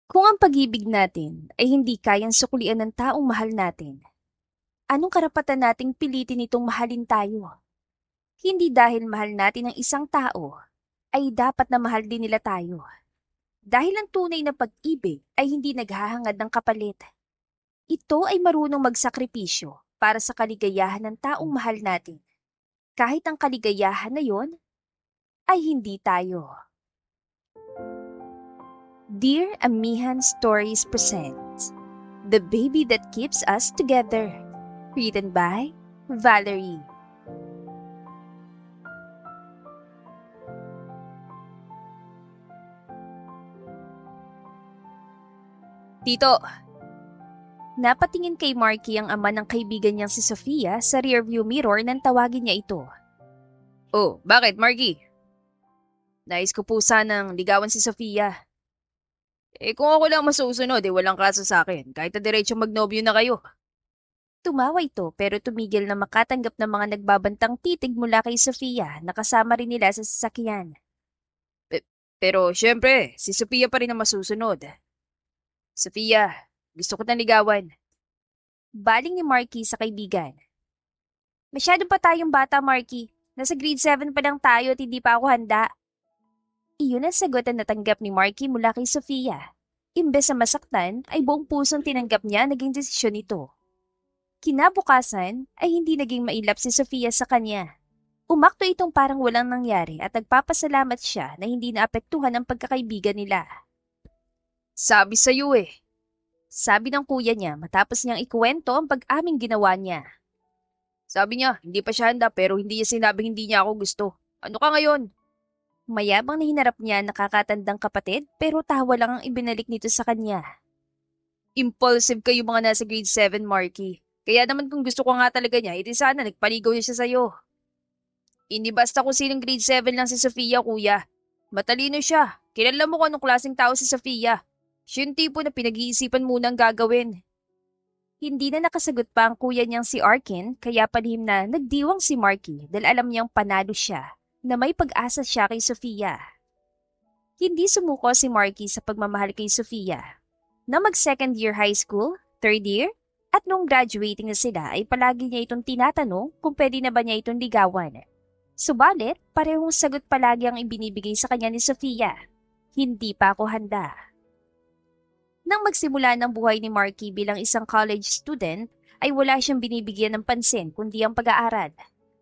Kung ang pag-ibig natin ay hindi kayang suklian ng taong mahal natin, anong karapatan nating pilitin itong mahalin tayo? Hindi dahil mahal natin ang isang tao, ay dapat na mahal din nila tayo. Dahil ang tunay na pag-ibig ay hindi naghahangad ng kapalit. Ito ay marunong magsakripisyo para sa kaligayahan ng taong mahal natin. Kahit ang kaligayahan na yon ay hindi tayo. Dear Amihan Stories presents The Baby That Keeps Us Together. Written by Valerie. Tito, napatingin kay Marky ang ama ng kaibigan niyang si Sofia sa rearview mirror nang tawagin niya ito. Oh, bakit Marky? Nais ko po sanang ligawan si Sofia. Kung ako lang masusunod, walang kaso sa akin. Kahit na diretso magnobyo na kayo. Tumawa ito pero tumigil na makatanggap ng mga nagbabantang titig mula kay Sofia na kasama rin nila sa sasakyan. Pero syempre, si Sofia pa rin ang masusunod. Sofia, gusto ko na ligawan. Baling ni Marky sa kaibigan. Masyado pa tayong bata, Marky. Nasa grade 7 pa lang tayo at hindi pa ako handa. Iyon ang sagot na natanggap ni Marky mula kay Sofia. Imbes na masaktan, ay buong pusong tinanggap niya ang naging desisyon nito. Kinabukasan ay hindi naging mailap si Sofia sa kanya. Umakto itong parang walang nangyari at nagpapasalamat siya na hindi naapektuhan ang pagkakaibigan nila. Sabi sa'yo sabi ng kuya niya matapos niyang ikuwento ang pag-aming ginawa niya. Sabi niya, hindi pa siya handa pero hindi niya sinabing hindi niya ako gusto. Ano ka ngayon? Mayabang na hinarap niya ang nakakatandang kapatid pero tawa lang ang ibinalik nito sa kanya. Impulsive kayo mga nasa grade 7, Marky. Kaya naman kung gusto ko nga talaga niya, sana nagpaligaw niya siya sa'yo. Hindi basta kung sinong grade 7 lang si Sofia, kuya. Matalino siya. Kilala mo kung anong klaseng tao si Sofia. Siya yung tipo na pinag-iisipan muna ang gagawin. Hindi na nakasagot pa ang kuya niyang si Arkin kaya palihim na nagdiwang si Marky dahil alam niyang panalo siya na may pag-asa siya kay Sofia. Hindi sumuko si Marky sa pagmamahal kay Sofia. Na mag-second year high school, third year, at nung graduating na sila ay palagi niya itong tinatanong kung pwede na ba niya itong ligawan. Subalit, parehong sagot palagi ang ibinibigay sa kanya ni Sofia. Hindi pa ako handa. Nang magsimula ng buhay ni Marky bilang isang college student, ay wala siyang binibigyan ng pansin kundi ang pag-aaral.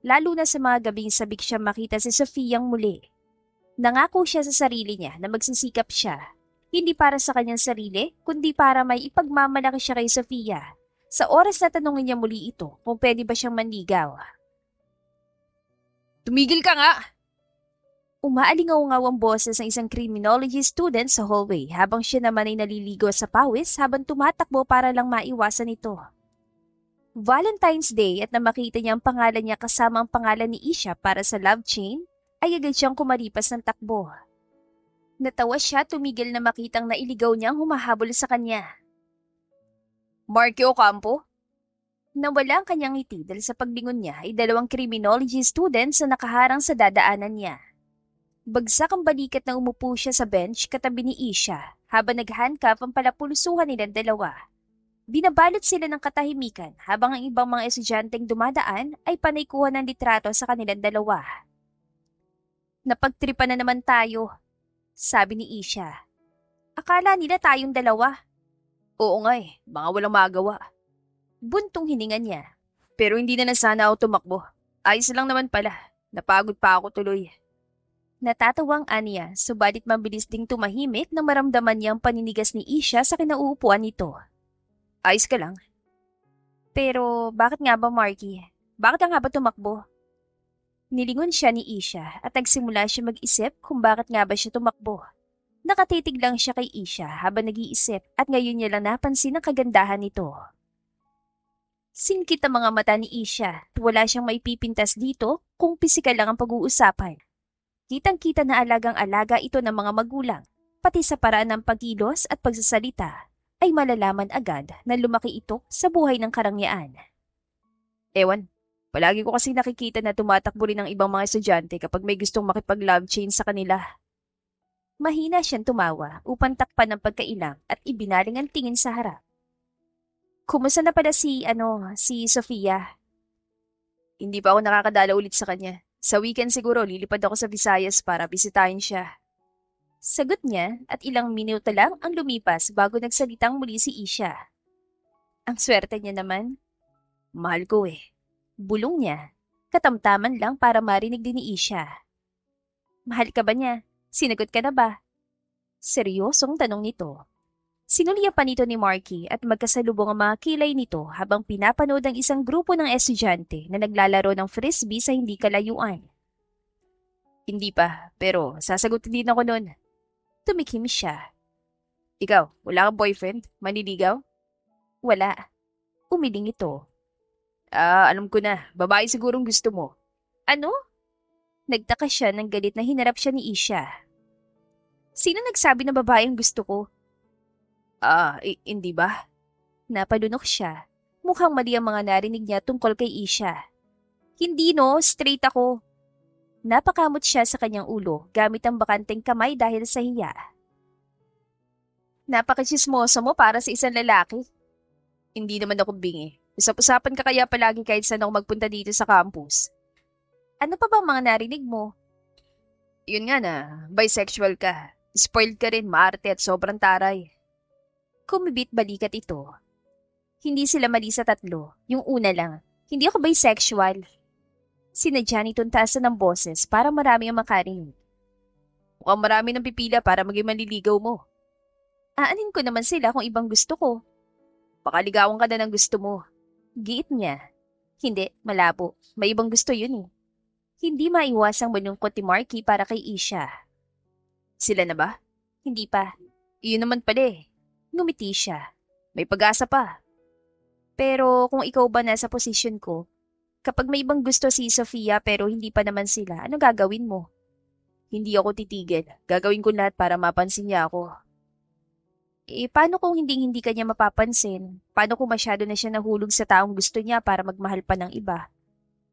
Lalo na sa mga gabing sabik siya makita si Sofiyang muli. Nangako siya sa sarili niya na magsisikap siya. Hindi para sa kanyang sarili, kundi para may ipagmamalaki siya kay Sofia. Sa oras na tanungin niya muli ito kung pwede ba siyang manligaw. Tumigil ka nga! Umaalingaw-ngaw ang boses ng isang criminology student sa hallway habang siya naman ay naliligo sa pawis habang tumatakbo para lang maiwasan ito. Valentine's Day at na makita niya ang pangalan niya kasama ang pangalan ni Isha para sa love chain, ay agad siyang kumaripas ng takbo. Natawa siya tumigil na makitang nailigaw niya ang humahabol sa kanya. Marky Ocampo? Nawala ang kanyang ngiti dahil sa paglingon niya ay dalawang criminology students na nakaharang sa dadaanan niya. Bagsak ang balikat na umupo siya sa bench katabi ni Isha habang nag-handcuff ang palapulusuhan nilang dalawa. Binabalot sila ng katahimikan habang ang ibang mga estudyanteng dumadaan ay panay kuha ng litrato sa kanilang dalawa. Napagtripan na naman tayo, sabi ni Isha. Akala nila tayong dalawa. Oo nga baka walang magawa. Buntong hininga niya. Pero hindi na sana ako tumakbo. Ayos lang naman pala. Napagod pa ako tuloy. Natatawang Anya, subalit mabilis ding tumahimik nang maramdaman niya ang paninigas ni Isha sa kinauupuan nito. Ayos ka lang. Pero bakit nga ba, Marky? Bakit ka nga ba tumakbo? Nilingon siya ni Isha at nagsimula siya mag-isip kung bakit nga ba siya tumakbo. Nakatitig lang siya kay Isha habang nag-iisip at ngayon niya lang napansin ang kagandahan nito. Singkit ang mga mata ni Isha at wala siyang maipipintas dito kung pisikal lang ang pag-uusapan. Kitang-kita na alagang-alaga ito ng mga magulang, pati sa paraan ng pagkilos at pagsasalita, ay malalaman agad na lumaki ito sa buhay ng karangyaan. Ewan, palagi ko kasi nakikita na tumatakbo rin ng ibang mga estudyante kapag may gustong makipag-love chain sa kanila. Mahina siyang tumawa upang takpan ng pagkailang at ibinaling ang tingin sa harap. Kumusta na pala si Sofia? Hindi pa ako nakakadala ulit sa kanya. Sa weekend siguro lilipad ako sa Visayas para bisitahin siya. Sagot niya at ilang minuto lang ang lumipas bago nagsalitang muli si Isha. Ang swerte niya naman. Mahal ko eh. Bulong niya. Katamtaman lang para marinig din ni Isha. Mahal ka ba niya? Sinagot ka na ba? Seryosong tanong nito. Sinuliya pa nito ni Marky at magkasalubong ang mga kilay nito habang pinapanood ang isang grupo ng estudyante na naglalaro ng frisbee sa hindi kalayuan. Hindi pa, pero sasagutin din ako nun. Tumikim siya. Ikaw, wala kang boyfriend? Maniligaw? Wala. Umiling ito. Alam ko na. Babae sigurong gusto mo. Ano? Nagtaka siya nang galit na hinarap siya ni Isha. Sino nagsabi na babae ang gusto ko? Hindi ba? Napalunok siya. Mukhang mali ang mga narinig niya tungkol kay Isha. Hindi no, straight ako. Napakamot siya sa kanyang ulo gamit ang bakanteng kamay dahil sa hiya. Napakachismoso mo para sa isang lalaki. Hindi naman ako bingi. Usap-usapan ka kaya palagi kahit saan ako magpunta dito sa campus. Ano pa bang mga narinig mo? Yun nga na, bisexual ka. Spoiled ka rin, maarte at sobrang taray. Kumibit balikat ito. Hindi sila mali sa tatlo. Yung una lang, hindi ako bisexual. Sinadya nitong taasan ng boses para marami ang makarinig. Mukhang marami ng pipila para maging manliligaw mo. Aanin ko naman sila kung ibang gusto ko. Pakaligawan ka na ng gusto mo. Giit niya. Hindi, malabo. May ibang gusto yun eh. Hindi maiwasang malungkot ni Marky para kay Isha. Sila na ba? Hindi pa. Iyon naman pala eh. Ngumiti siya. May pag-asa pa. Pero kung ikaw ba nasa posisyon ko, kapag may ibang gusto si Sofia pero hindi pa naman sila, ano gagawin mo? Hindi ako titigil. Gagawin ko lahat para mapansin niya ako. Paano kung hindi ka niya mapapansin? Paano kung masyado na siya nahulog sa taong gusto niya para magmahal pa ng iba?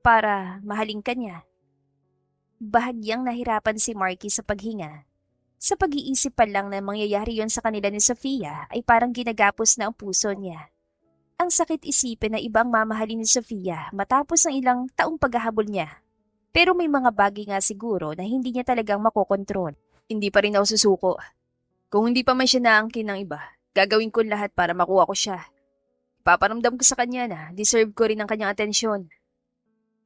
Para mahalin ka niya? Bahagyang nahirapan si Marky sa paghinga. Sa pag-iisip pa lang na mangyayari yon sa kanila ni Sofia ay parang ginagapos na ang puso niya. Ang sakit isipin na ibang mamahalin ni Sofia matapos ng ilang taong paghahabol niya. Pero may mga bagay nga siguro na hindi niya talagang makokontrol. Hindi pa rin ako susuko. Kung hindi pa man siya naangkin ng iba, gagawin ko lahat para makuha ko siya. Paparamdam ko sa kanya na deserve ko rin ang kanyang atensyon.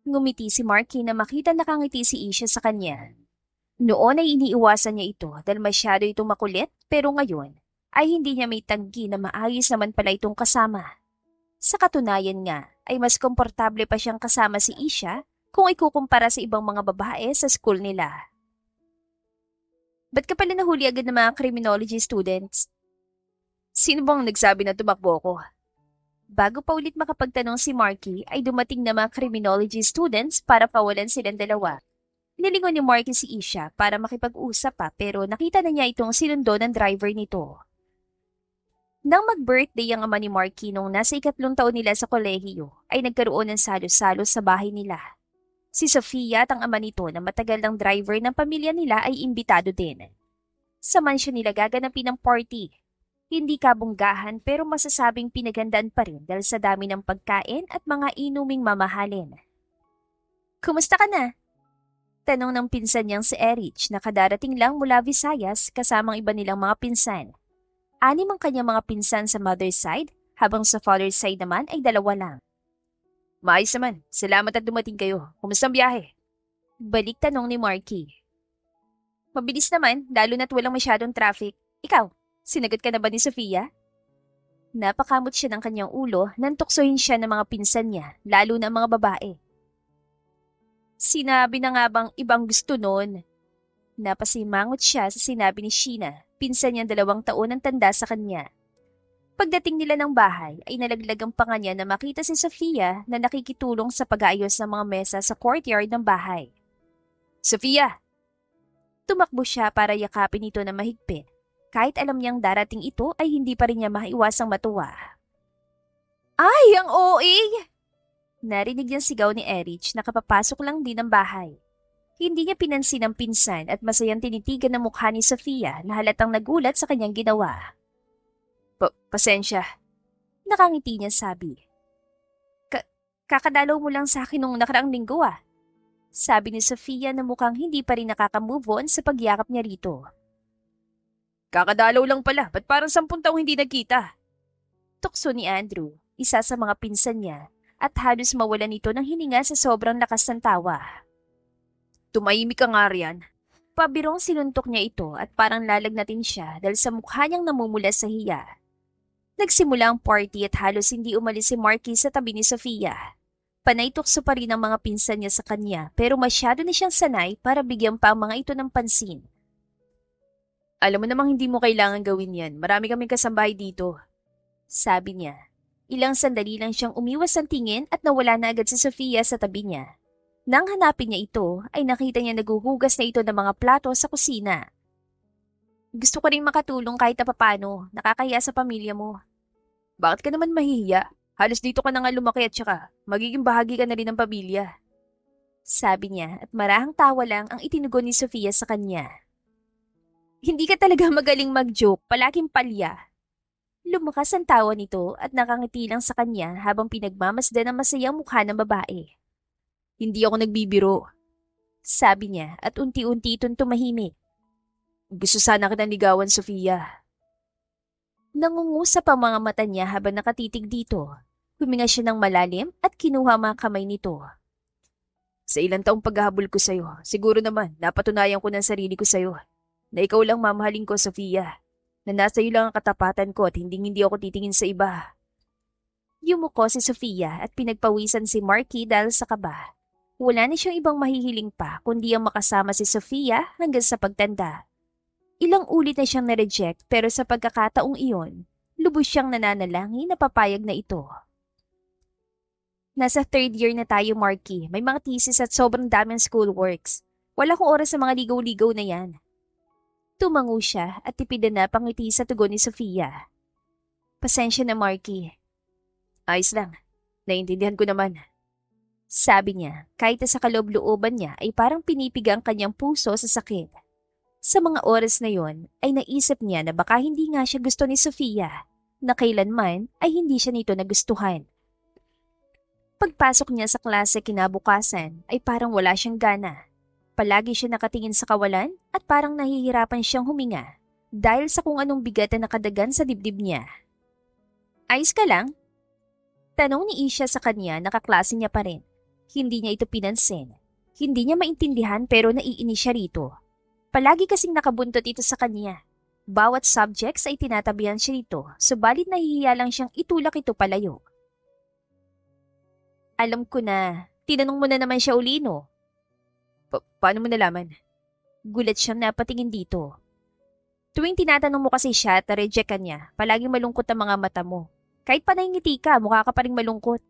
Ngumiti si Marky na makita nakangiti si Isha sa kanya. Noon ay iniiwasan niya ito dahil masyado itong makulit pero ngayon ay hindi niya may tanggi na maayos naman pala itong kasama. Sa katunayan nga ay mas komportable pa siyang kasama si Isha kung ikukumpara sa ibang mga babae sa school nila. Ba't ka pala nahuli agad ng mga criminology students? Sino bang nagsabi na tumakbo ko? Bago pa ulit makapagtanong si Marky ay dumating na mga criminology students para pawalan silang dalawa. Nilingon ni Marky si Isha para makipag-usap pa pero nakita na niya itong sinundo ng driver nito. Nang mag-birthday ang ama ni Marky nung nasa 3 taon nila sa kolehiyo ay nagkaroon ng salos-salos sa bahay nila. Si Sofia at ang ama nito na matagal ng driver ng pamilya nila ay imbitado din. Sa mansyon nila gaganapin ang party. Hindi kabunggahan pero masasabing pinagandaan pa rin dahil sa dami ng pagkain at mga inuming mamahalin. Kumusta ka na? Tanong ng pinsan niyang si Erich na kadarating lang mula Visayas kasamang iba nilang mga pinsan. 6 ang kanyang mga pinsan sa mother's side habang sa father's side naman ay 2 lang. Maayos naman. Salamat at dumating kayo. Kumusta ang biyahe? Balik tanong ni Marky. Mabilis naman, lalo na't walang masyadong traffic. Ikaw, sinagot ka na ba ni Sofia? Napakamot siya ng kanyang ulo nang tuksohin siya ng mga pinsan niya, lalo na ang mga babae. Sinabi na nga bang ibang gusto nun? Napasimangot siya sa sinabi ni Sheena, pinsan niyang 2 taon ang tanda sa kanya. Pagdating nila ng bahay ay nalaglag ang panga niya na makita si Sofia na nakikitulong sa pag-aayos ng mga mesa sa courtyard ng bahay. Sofia! Tumakbo siya para yakapin ito na mahigpit. Kahit alam niyang darating ito ay hindi pa rin niya maiwasang matuwa. Ay, ang OA! Narinig niyang sigaw ni Erich na kapapasok lang din ng bahay. Hindi niya pinansin ang pinsan at masayang tinitigan ng mukha ni Sofia na halatang nagulat sa kanyang ginawa. Pasensya. Nakangiti niya sabi. Kakadalaw mo lang sa akin nung nakaraang linggo ah. Sabi ni Sofia na mukhang hindi pa rin nakaka-move on sa pagyakap niya rito. Kakadalaw lang pala, ba't parang 10 taong hindi nagkita? Tukso ni Andrew, isa sa mga pinsan niya, at halos mawalan ito ng hininga sa sobrang lakas ng tawa. Tumahimik ka nga riyan. Pabirong sinuntok niya ito at parang lalagnatin siya dahil sa mukha niyang namumula sa hiya. Nagsimula ang party at halos hindi umalis si Marky sa tabi ni Sofia. Panay tukso pa rin ang mga pinsan niya sa kanya pero masyado na siyang sanay para bigyan pa ang mga ito ng pansin. Alam mo namang hindi mo kailangan gawin yan. Marami kaming kasambahay dito. Sabi niya. Ilang sandali lang siyang umiwas ng tingin at nawala na agad si Sofia sa tabi niya. Nang hanapin niya ito, ay nakita niya naguhugas na ito ng mga plato sa kusina. Gusto ko rin makatulong kahit na papano, nakakahiya sa pamilya mo. Bakit ka naman mahihiya? Halos dito ka na nga lumaki at saka magiging bahagi ka na rin ng pamilya. Sabi niya at marahang tawa lang ang itinugon ni Sofia sa kanya. Hindi ka talaga magaling mag-joke, palaging palya. Lumakas ang tawa nito at nakangiti lang sa kanya habang pinagmamasdan ang masayang mukha ng babae. Hindi ako nagbibiro. Sabi niya at unti-unti itong tumahimik. Gusto sana kitang ligawan, Sofia. Nangungusap ang mga mata niya habang nakatitig dito. Huminga siya ng malalim at kinuha mga kamay nito. Sa ilang taong paghahabol ko sa'yo, siguro naman napatunayan ko ng sarili ko sa'yo na ikaw lang mamahalin ko, Sofia. Na nasa iyo lang ang katapatan ko at hindi ako titingin sa iba. Yumuko si Sofia at pinagpawisan si Marky dahil sa kaba. Wala na siyang ibang mahihiling pa kundi ang makasama si Sofia hanggang sa pagtanda. Ilang ulit na siyang na-reject pero sa pagkakataong iyon, lubos siyang nananalangin na papayag na ito. Nasa 3rd year na tayo, Marky. May mga thesis at sobrang daming schoolworks. Wala kong oras sa mga ligaw-ligaw na yan. Tumango siya at tipidan na pangiti sa tugon ni Sofia. Pasensya na, Marky. Ayos lang. Naiintindihan ko naman. Sabi niya, kahit sa kaloob-looban niya ay parang pinipiga ang kanyang puso sa sakit. Sa mga oras na yon ay naisip niya na baka hindi nga siya gusto ni Sofia, na kailanman ay hindi siya nito nagustuhan. Pagpasok niya sa klase kinabukasan ay parang wala siyang gana. Palagi siya nakatingin sa kawalan at parang nahihirapan siyang huminga dahil sa kung anong bigat na nakadagan sa dibdib niya. Ayos ka lang? Tanong ni Isha sa kanya, nakaklase niya pa rin. Hindi niya ito pinansin. Hindi niya maintindihan pero naiinis siya rito. Palagi kasing nakabuntot ito sa kanya. Bawat subjects ay tinatabihan siya rito, subalit nahihiya lang siyang itulak ito palayo. Alam ko na, tinanong mo na naman siya uli, no? Paano mo nalaman? Gulat siyang napatingin dito. Tuwing tinatanong mo kasi siya at na-reject ka niya, palaging malungkot ang mga mata mo. Kahit pa nangingiti ka, mukha ka pa rin malungkot.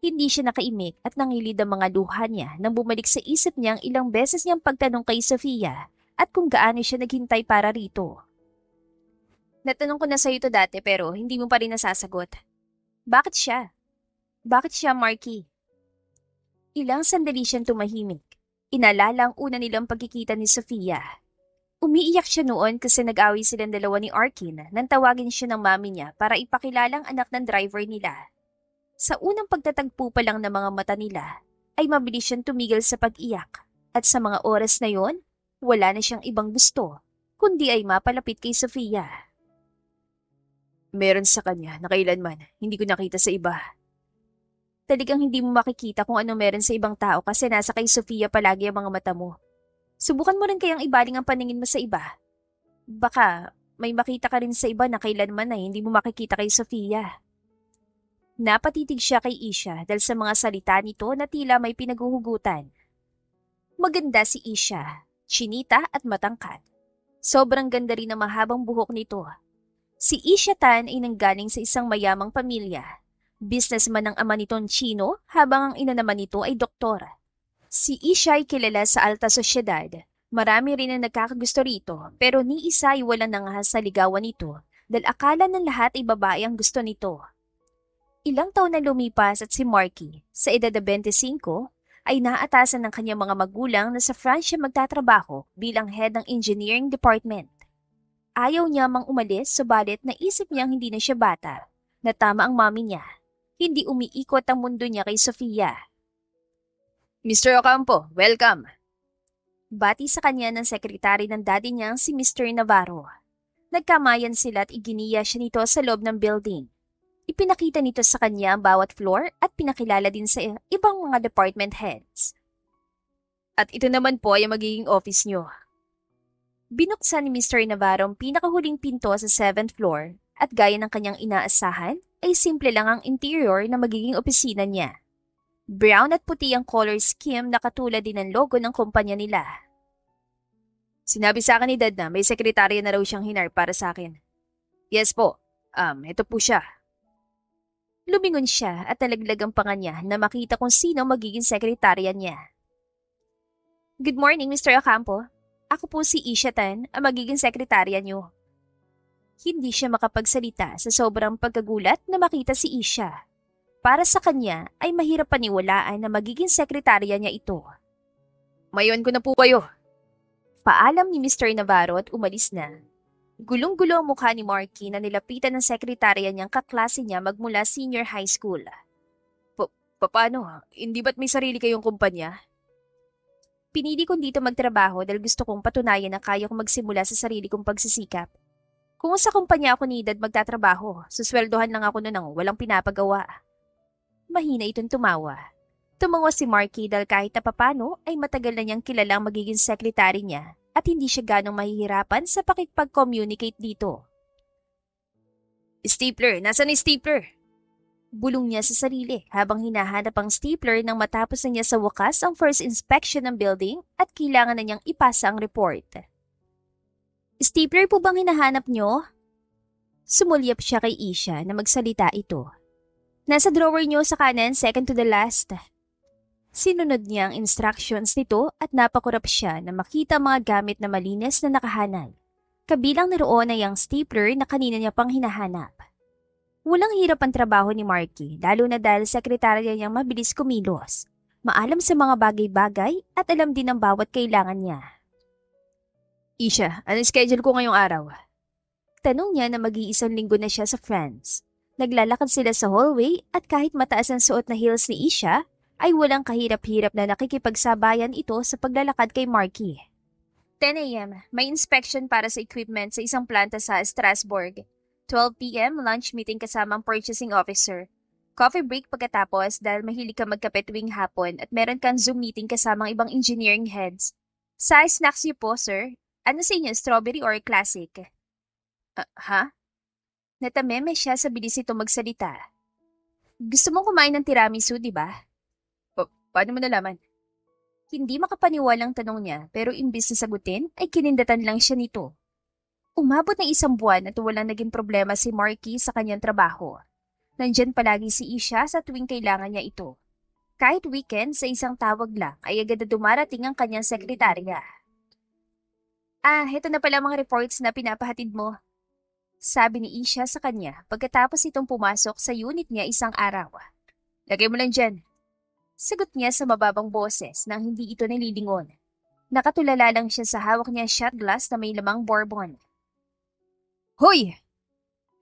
Hindi siya nakaimik at nangilid ang mga luha niya nang bumalik sa isip niya ang ilang beses niyang pagtanong kay Sofia at kung gaano siya naghintay para rito. Natanong ko na sa'yo ito dati pero hindi mo pa rin nasasagot. Bakit siya? Bakit siya, Marky? Ilang sandali siyang tumahimik. Inalala ang una nilang pagkikita ni Sofia. Umiiyak siya noon kasi nag-away silang dalawa ni Arkin nang tawagin siya ng mami niya para ipakilalang anak ng driver nila. Sa unang pagtatagpo pa lang ng mga mata nila, ay mabilis siyang tumigil sa pag-iyak at sa mga oras na yon, wala na siyang ibang gusto, kundi ay mapalapit kay Sofia. Meron sa kanya na kailanman hindi ko nakita sa iba. Talagang hindi mo makikita kung ano meron sa ibang tao kasi nasa kay Sofia palagi ang mga mata mo. Subukan mo rin kayang ibaling ang paningin mo sa iba. Baka may makita ka rin sa iba na kailanman na hindi mo makikita kay Sofia. Napatitig siya kay Isha dahil sa mga salita nito na tila may pinaguhugutan. Maganda si Isha, chinita at matangkad. Sobrang ganda rin ang mahabang buhok nito. Si Isha Tan ay nanggaling sa isang mayamang pamilya. Businessman ang ama nitong Chino habang ang ina naman nito ay doktor. Si Isha ay kilala sa alta sosyedad. Marami rin ang nagkakagusto rito pero ni isa ay walang nangahas sa ligawan nito dahil akala ng lahat ay babae ang gusto nito. Ilang taon na lumipas at si Marky, sa edad na 25, ay naatasan ng kanyang mga magulang na sa France siya magtatrabaho bilang head ng engineering department. Ayaw niya mang umalis, subalit naisip niyang hindi na siya bata, na tama ang mami niya. Hindi umiikot ang mundo niya kay Sofia. Mr. Ocampo, welcome! Bati sa kanya ng sekretary ng daddy niyang si Mr. Navarro. Nagkamayan sila at iginiya siya nito sa loob ng building. Ipinakita nito sa kanya ang bawat floor at pinakilala din sa ibang mga department heads. At ito naman po ay ang magiging office niyo. Binuksan ni Mr. Navarro ang pinakahuling pinto sa 7th floor at gaya ng kanyang inaasahan ay simple lang ang interior na magiging opisina niya. Brown at puti ang color scheme na katulad din ng logo ng kumpanya nila. Sinabi sa akin ni Dad na may sekretarya na raw siyang hinar para sa akin. Yes po. Ito po siya. Lumingon siya at nalaglag ang panga niya na makita kung sino magiging sekretarya niya. Good morning, Mr. Ocampo. Ako po si Isha Tan, ang magiging sekretarya niyo. Hindi siya makapagsalita sa sobrang pagkagulat na makita si Isha. Para sa kanya ay mahirap paniwalaan na magiging sekretarya niya ito. Mayon ko na po kayo. Paalam ni Mr. Navarro at umalis na. Gulong-gulo ang mukha ni Marky na nilapitan ng sekretarya niyang kaklase niya magmula senior high school. Paano? Hindi ba't may sarili kayong kumpanya? Pinili kong dito magtrabaho dahil gusto kong patunayan na kaya kong magsimula sa sarili kong pagsisikap. Kung sa kumpanya ako ni Dad magtatrabaho, susweldohan lang ako noon ng walang pinapagawa. Mahina itong tumawa. Tumawa si Marky dahil kahit na papano ay matagal na niyang kilalang magiging sekretary niya at hindi siya ganong mahihirapan sa pakikipag-communicate dito. Stapler, nasaan ang stapler? Bulong niya sa sarili habang hinahanap ang stapler nang matapos na niya sa wakas ang first inspection ng building at kailangan na niyang ipasa ang report. Stapler po bang hinahanap niyo? Sumulyap siya kay Isha na magsalita ito. Nasa drawer niyo sa kanan, second to the last. Sinunod niya ang instructions nito at napakurap siya na makita ang mga gamit na malinis na nakahanag. Kabilang naroon ay ang stapler na kanina niya pang hinahanap. Walang hirap ang trabaho ni Marky, lalo na dahil sekretarya niyang mabilis kumilos. Maalam sa mga bagay-bagay at alam din ang bawat kailangan niya. Isha, anong schedule ko ngayong araw? Tanong niya na mag-iisang linggo na siya sa France. Naglalakad sila sa hallway at kahit mataas ang suot na heels ni Isha, ay walang kahirap-hirap na nakikipagsabayan ito sa paglalakad kay Marky. 10 a.m. May inspection para sa equipment sa isang planta sa Strasbourg. 12 p.m. lunch meeting kasama ang purchasing officer. Coffee break pagkatapos dahil mahilig ka magkape tuwing hapon at meron kang Zoom meeting kasama ang ibang engineering heads. Sa snacks niyo po, sir. Ano sa inyo, strawberry or classic? Ha? Natameme siya sa bilis ito magsalita. Gusto mong kumain ng tiramisu, di ba? Paano mo nalaman? Hindi makapaniwalang tanong niya pero imbis na sagutin ay kinindatan lang siya nito. Umabot ng 1 buwan at walang naging problema si Marky sa kanyang trabaho. Nandyan palagi si Isha sa tuwing kailangan niya ito. Kahit weekend sa isang tawag lang ay agad na dumarating ang kanyang sekretarya. Heto na pala mga reports na pinapahatid mo. Sabi ni Isha sa kanya pagkatapos itong pumasok sa unit niya isang araw. Lagay mo lang dyan. Sagot niya sa mababang boses nang hindi ito nililingon. Nakatulala lang siya sa hawak niya shot glass na may lamang bourbon. Hoy!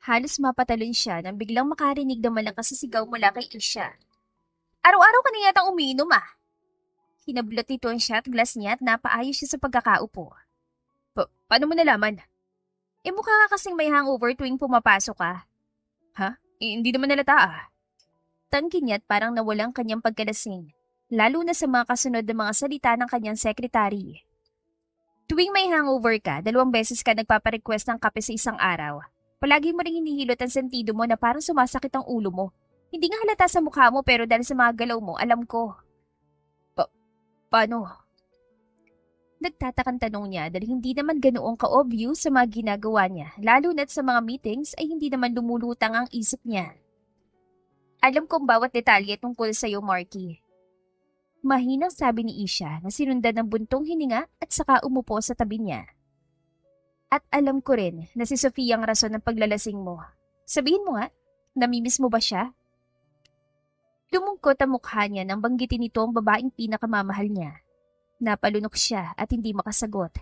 Halos mapatalon siya nang biglang makarinig ng malakas na sigaw mula kay Isha. Araw-araw ka na yatang umiinom Hinablot nito ang shot glass niya at napaayos siya sa pagkakaupo. Paano mo nalaman? Mukha ka kasing may hangover tuwing pumapasok ka. Ha? Hindi naman nalata Tanggi niya at parang nawalang kanyang pagkalasing, lalo na sa mga kasunod na mga salita ng kanyang sekretary. Tuwing may hangover ka, 2 beses ka nagpaparequest ng kape sa isang araw. Palagi mo ring hinihilot ang sentido mo na parang sumasakit ang ulo mo. Hindi nga halata sa mukha mo pero dahil sa mga galaw mo, alam ko. Paano? Nagtatakang tanong niya dahil hindi naman ganoong ka-obvious sa mga ginagawa niya, lalo na't sa mga meetings ay hindi naman lumulutang ang isip niya. Alam kong bawat detalye tungkol sa iyo, Marky. Mahinang sabi ni Isha na sinundan ng buntong hininga at saka umupo sa tabi niya. At alam ko rin na si Sofia ang rason ng paglalasing mo. Sabihin mo nga, namimiss mo ba siya? Lumungkot ang mukha niya nang banggitin nito ang babaeng pinakamamahal niya. Napalunok siya at hindi makasagot.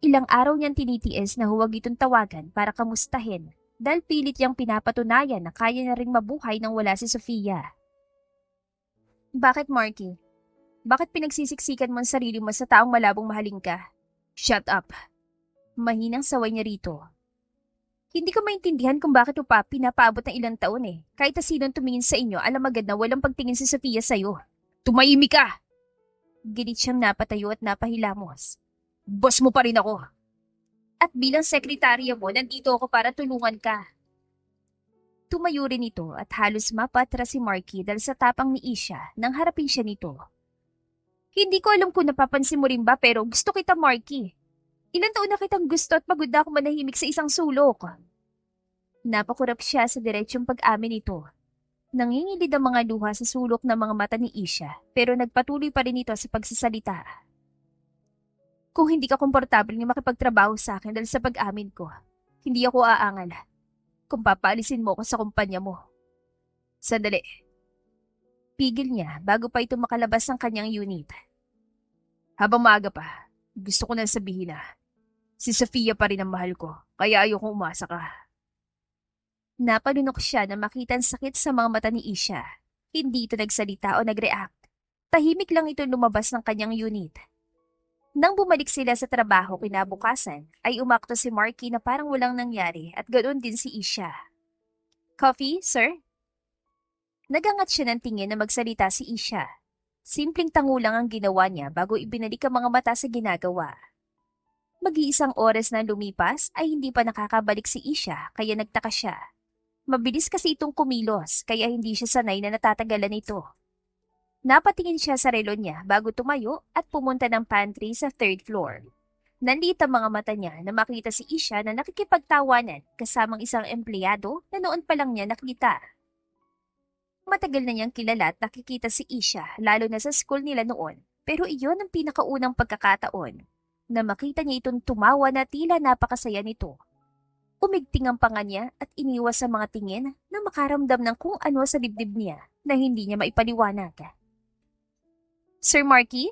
Ilang araw niyang tinitiis na huwag itong tawagan para kamustahin dahil pilit niyang pinapatunayan na kaya na ring mabuhay nang wala si Sofia. Bakit, Marky? Bakit pinagsisiksikan mo ang sarili mo sa taong malabong mahalin ka? Shut up. Mahinang saway niya rito. Hindi ko maintindihan kung bakit mo pa pinapaabot ng ilang taon eh. Kahit na sinong tumingin sa inyo, alam agad na walang pagtingin si Sofia sa'yo. Tumahimik ka! Gilit siyang napatayo at napahilamos. Boss mo pa rin ako. At bilang sekretarya mo, nandito ako para tulungan ka. Tumayo rin ito at halos mapatras si Marky dahil sa tapang ni Isha nang harapin siya nito. Hindi ko alam kung napapansin mo rin ba pero gusto kita, Marky. Ilang taon na kitang gusto at pagod na ako manahimik sa isang sulok. Napakurap siya sa diretsyong pag-amin nito. Nangingilid ang mga luha sa sulok ng mga mata ni Isha pero nagpatuloy pa rin ito sa pagsasalita. Kung hindi ka komportable ng makipagtrabaho sa akin dahil sa pag-amin ko, hindi ako aangal. Kung papaalisin mo ako sa kumpanya mo. Sandali. Pigil niya bago pa ito makalabas ng kanyang unit. Habang maaga pa, gusto ko na sabihin na si Sofia pa rin ang mahal ko, kaya ayokong umasa ka. Napalunok siya na makita ang sakit sa mga mata ni Isha. Hindi ito nagsalita o nag-react. Tahimik lang ito lumabas ng kanyang unit. Nang bumalik sila sa trabaho kinabukasan, ay umakto si Marky na parang walang nangyari at ganoon din si Isha. Coffee, sir? Nagangat siya ng tingin na magsalita si Isha. Simpleng tango lang ang ginawa niya bago ibinalik ang mga mata sa ginagawa. Mag-iisang oras na lumipas ay hindi pa nakakabalik si Isha kaya nagtaka siya. Mabilis kasi itong kumilos kaya hindi siya sanay na natatagalan ito. Napatingin siya sa relo niya bago tumayo at pumunta ng pantry sa 3rd floor. Nandito ang mga mata niya na makita si Isha na nakikipagtawanan kasamang isang empleyado na noon pa lang niya nakita. Matagal na niyang kilala at nakikita si Isha lalo na sa school nila noon pero iyon ang pinakaunang pagkakataon na makita niya itong tumawa na tila napakasaya nito. Umigting ang panga niya at iniwas sa mga tingin na makaramdam ng kung ano sa dibdib niya na hindi niya maipaliwanag. Sir Marky?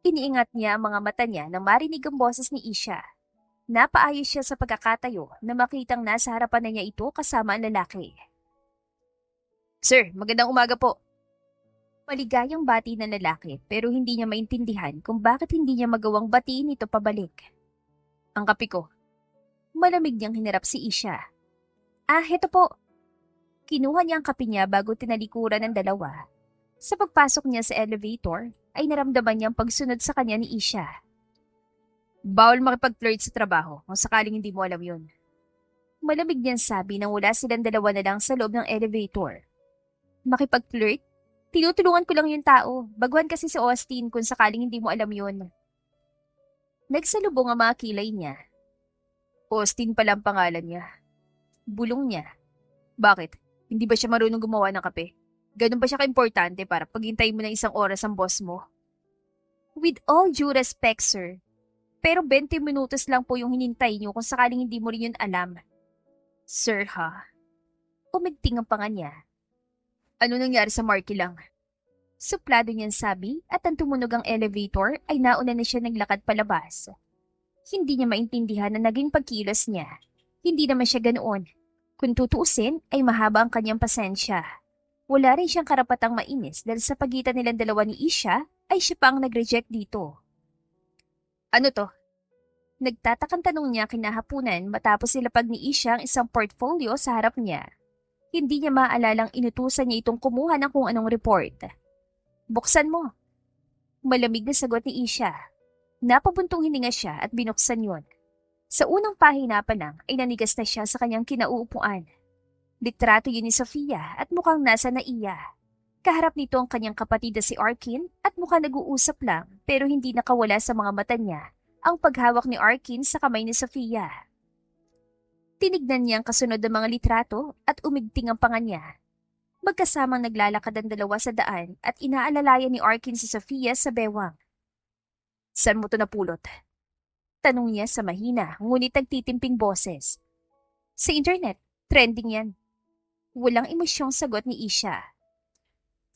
Iniingat niya ang mga mata niya nang marinig ang boses ni Isha. Napaayos siya sa pagkakatayo na makitang nasa harapan na niya ito kasama ang lalaki. Sir, magandang umaga po. Maligayang bati ng lalaki pero hindi niya maintindihan kung bakit hindi niya magawang batiin ito pabalik. Ang kape ko. Malamig niyang hinarap si Isha. Heto po. Kinuha niya ang kape niya bago tinalikuran ng dalawa. Sa pagpasok niya sa elevator, ay naramdaman niyang pagsunod sa kanya ni Isha. Bawal makipag-flirt sa trabaho kung sakaling hindi mo alam yun. Malamig niyang sabi nang wala silang dalawa na lang sa loob ng elevator. Makipag-flirt? Tinutulungan ko lang yung tao. Baguhan kasi si Austin kung sakaling hindi mo alam yun. Nagsalubong ang mga kilay niya. Austin pala ang pangalan niya. Bulong niya. Bakit? Hindi ba siya marunong gumawa ng kape? Ganun ba siya ka-importante para paghintay mo ng isang oras ang boss mo? With all due respect, sir. Pero 20 minutos lang po yung hinintay niyo kung sakaling hindi mo rin yun alam. Sir, ha? Umigting ang panga niya. Ano nangyari sa Marky lang? Suplado niyang sabi at ang tumunog ang elevator ay nauna na siya naglakad palabas. Hindi niya maintindihan na naging pagkilos niya. Hindi naman siya ganoon. Kung tutuusin ay mahaba ang kanyang pasensya. Wala rin siyang karapatang mainis dahil sa pagitan nilang dalawa ni Isha ay siya pa ang nag-reject dito. Ano to? Nagtatakang tanong niya kinahapunan matapos silapag ni Isha ang isang portfolio sa harap niya. Hindi niya maalalang inutusan niya itong kumuha ng kung anong report. Buksan mo. Malamig na sagot ni Isha. Napabuntong hininga siya at binuksan yon. Sa unang pahina pa lang ay nanigas na siya sa kanyang kinauupuan. Litrato yun ni Sofia at mukhang nasa naiya. Kaharap nito ang kanyang kapatid na si Arkin at mukhang nag-uusap lang pero hindi nakawala sa mga mata niya ang paghawak ni Arkin sa kamay ni Sofia. Tinignan niya ang kasunod ng mga litrato at umigting ang panga niya. Magkasamang naglalakad ang dalawa sa daan at inaalalayan ni Arkin si Sofia sa bewang. Saan mo to napulot? Tanong niya sa mahina ngunit nagtitimping boses. Sa internet, trending yan. Walang emosyong sagot ni Isha.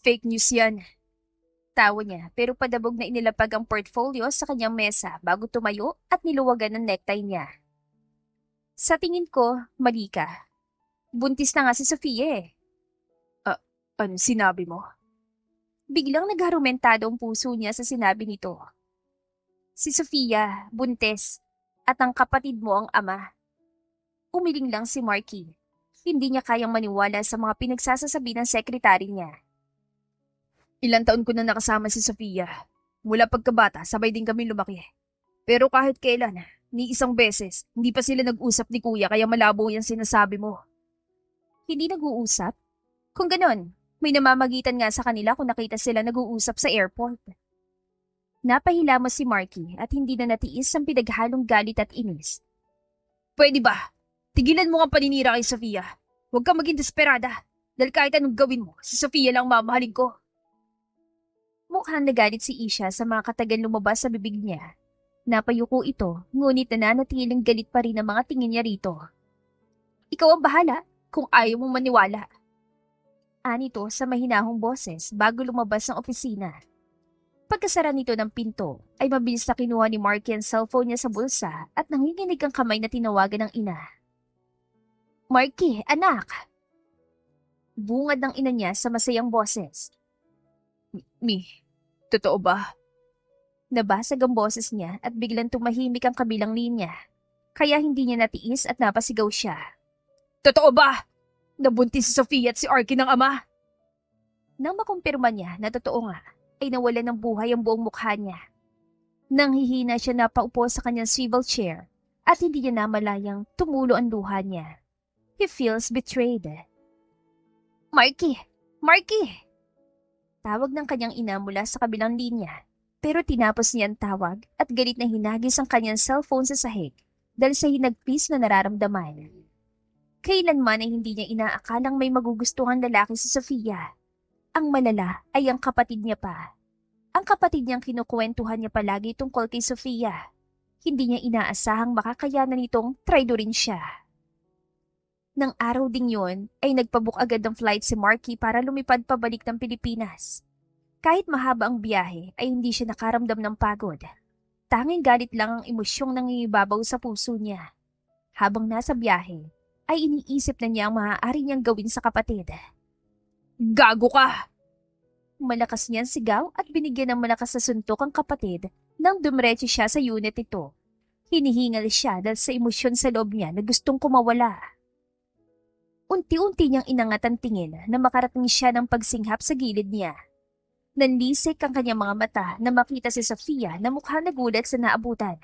Fake news yan. Tawa niya pero padabog na inilapag ang portfolio sa kanyang mesa bago tumayo at niluwagan ng necktie niya. Sa tingin ko, mali ka. Buntis na nga si Sofia eh. Anong sinabi mo? Biglang nagharumentado ang puso niya sa sinabi nito. Si Sofia, buntis, at ang kapatid mo ang ama. Umiling lang si Marky. Hindi niya kayang maniwala sa mga pinagsasasabi ng sekretary niya. Ilang taon ko na nakasama si Sofia. Mula pagkabata, sabay din kami lumaki. Pero kahit kailan, ni isang beses, hindi pa sila nag-usap ni Kuya kaya malabo yung sinasabi mo. Hindi nag-uusap? Kung ganon, may namamagitan nga sa kanila kung nakita sila nag-uusap sa airport. Napahilamos si Marky at hindi na natiis ang pinaghalong galit at inis. Pwede ba? Tigilan mo ang paninira kay Sofia. Huwag kang maging desperada. Dahil kahit anong gawin mo, si Sofia lang mamahalin ko. Mukhang nagalit si Isha sa mga katagal lumabas sa bibig niya. Napayuko ito, ngunit nananatiling galit pa rin ang mga tingin niya rito. Ikaw ang bahala kung ayaw mong maniwala. Anito sa mahinahong boses bago lumabas ng opisina. Pagkasara nito ng pinto, ay mabilis na kinuha ni Marky ang cellphone niya sa bulsa at nanginginig ang kamay na tinawagan ng ina. Marky, anak! Bungad ng ina niya sa masayang boses. Totoo ba? Nabasag ang boses niya at biglang tumahimik ang kabilang linya. Kaya hindi niya natiis at napasigaw siya. Totoo ba? Nabuntis si Sofia at si Arky ng ama? Nang makumpirma niya na totoo nga, ay nawalan ng buhay ang buong mukha niya. Nang hihina siya napaupo sa kanyang swivel chair at hindi niya namalayang tumulo ang luha niya. He feels betrayed. Marky! Marky! Tawag ng kanyang ina mula sa kabilang linya. Pero tinapos niya ang tawag at galit na hinagis ang kanyang cellphone sa sahig dahil sa hinagpis na nararamdaman. Kailanman ay hindi niya inaakalang may magugustuhan lalaki si Sofia. Ang malala ay ang kapatid niya pa. Ang kapatid niyang kinukwentuhan niya palagi tungkol kay Sofia. Hindi niya inaasahang makakayanan nitong traidorin siya. Nang araw ding yun ay nagpabook agad ng flight si Marky para lumipad pabalik ng Pilipinas. Kahit mahaba ang biyahe ay hindi siya nakaramdam ng pagod. Tanging galit lang ang emosyong nangingibabaw sa puso niya. Habang nasa biyahe, ay iniisip na niya ang maaari niyang gawin sa kapatid. Gago ka! Malakas niyang sigaw at binigyan ng malakas na suntok ang kapatid nang dumiretso siya sa unit nito. Hinihingal siya dahil sa emosyon sa loob niya na gustong kumawala. Unti-unti niyang inangat ang tingin na makarating siya ng pagsinghap sa gilid niya. Nanlisik ang kanyang mga mata na makita si Sofia na mukhang nagulat sa naabutan.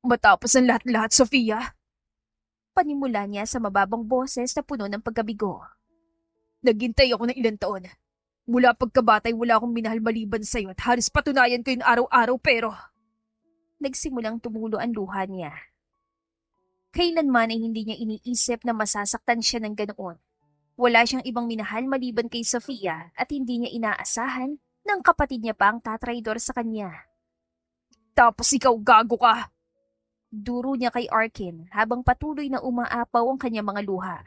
Matapos ang lahat-lahat, Sofia? Panimula niya sa mababang boses na puno ng pagkabigo. Naghintay ako ng ilang taon. Mula pagkabatay wala akong minahal maliban sa'yo at halos patunayan ko yun araw-araw pero... Nagsimulang tumulo ang luha niya. Kailanman ay hindi niya iniisip na masasaktan siya ng ganoon. Wala siyang ibang minahal maliban kay Sofia at hindi niya inaasahan na ang kapatid niya pa ang tatraidor sa kanya. Tapos ikaw gago ka! Duro niya kay Arkin habang patuloy na umaapaw ang kanyang mga luha.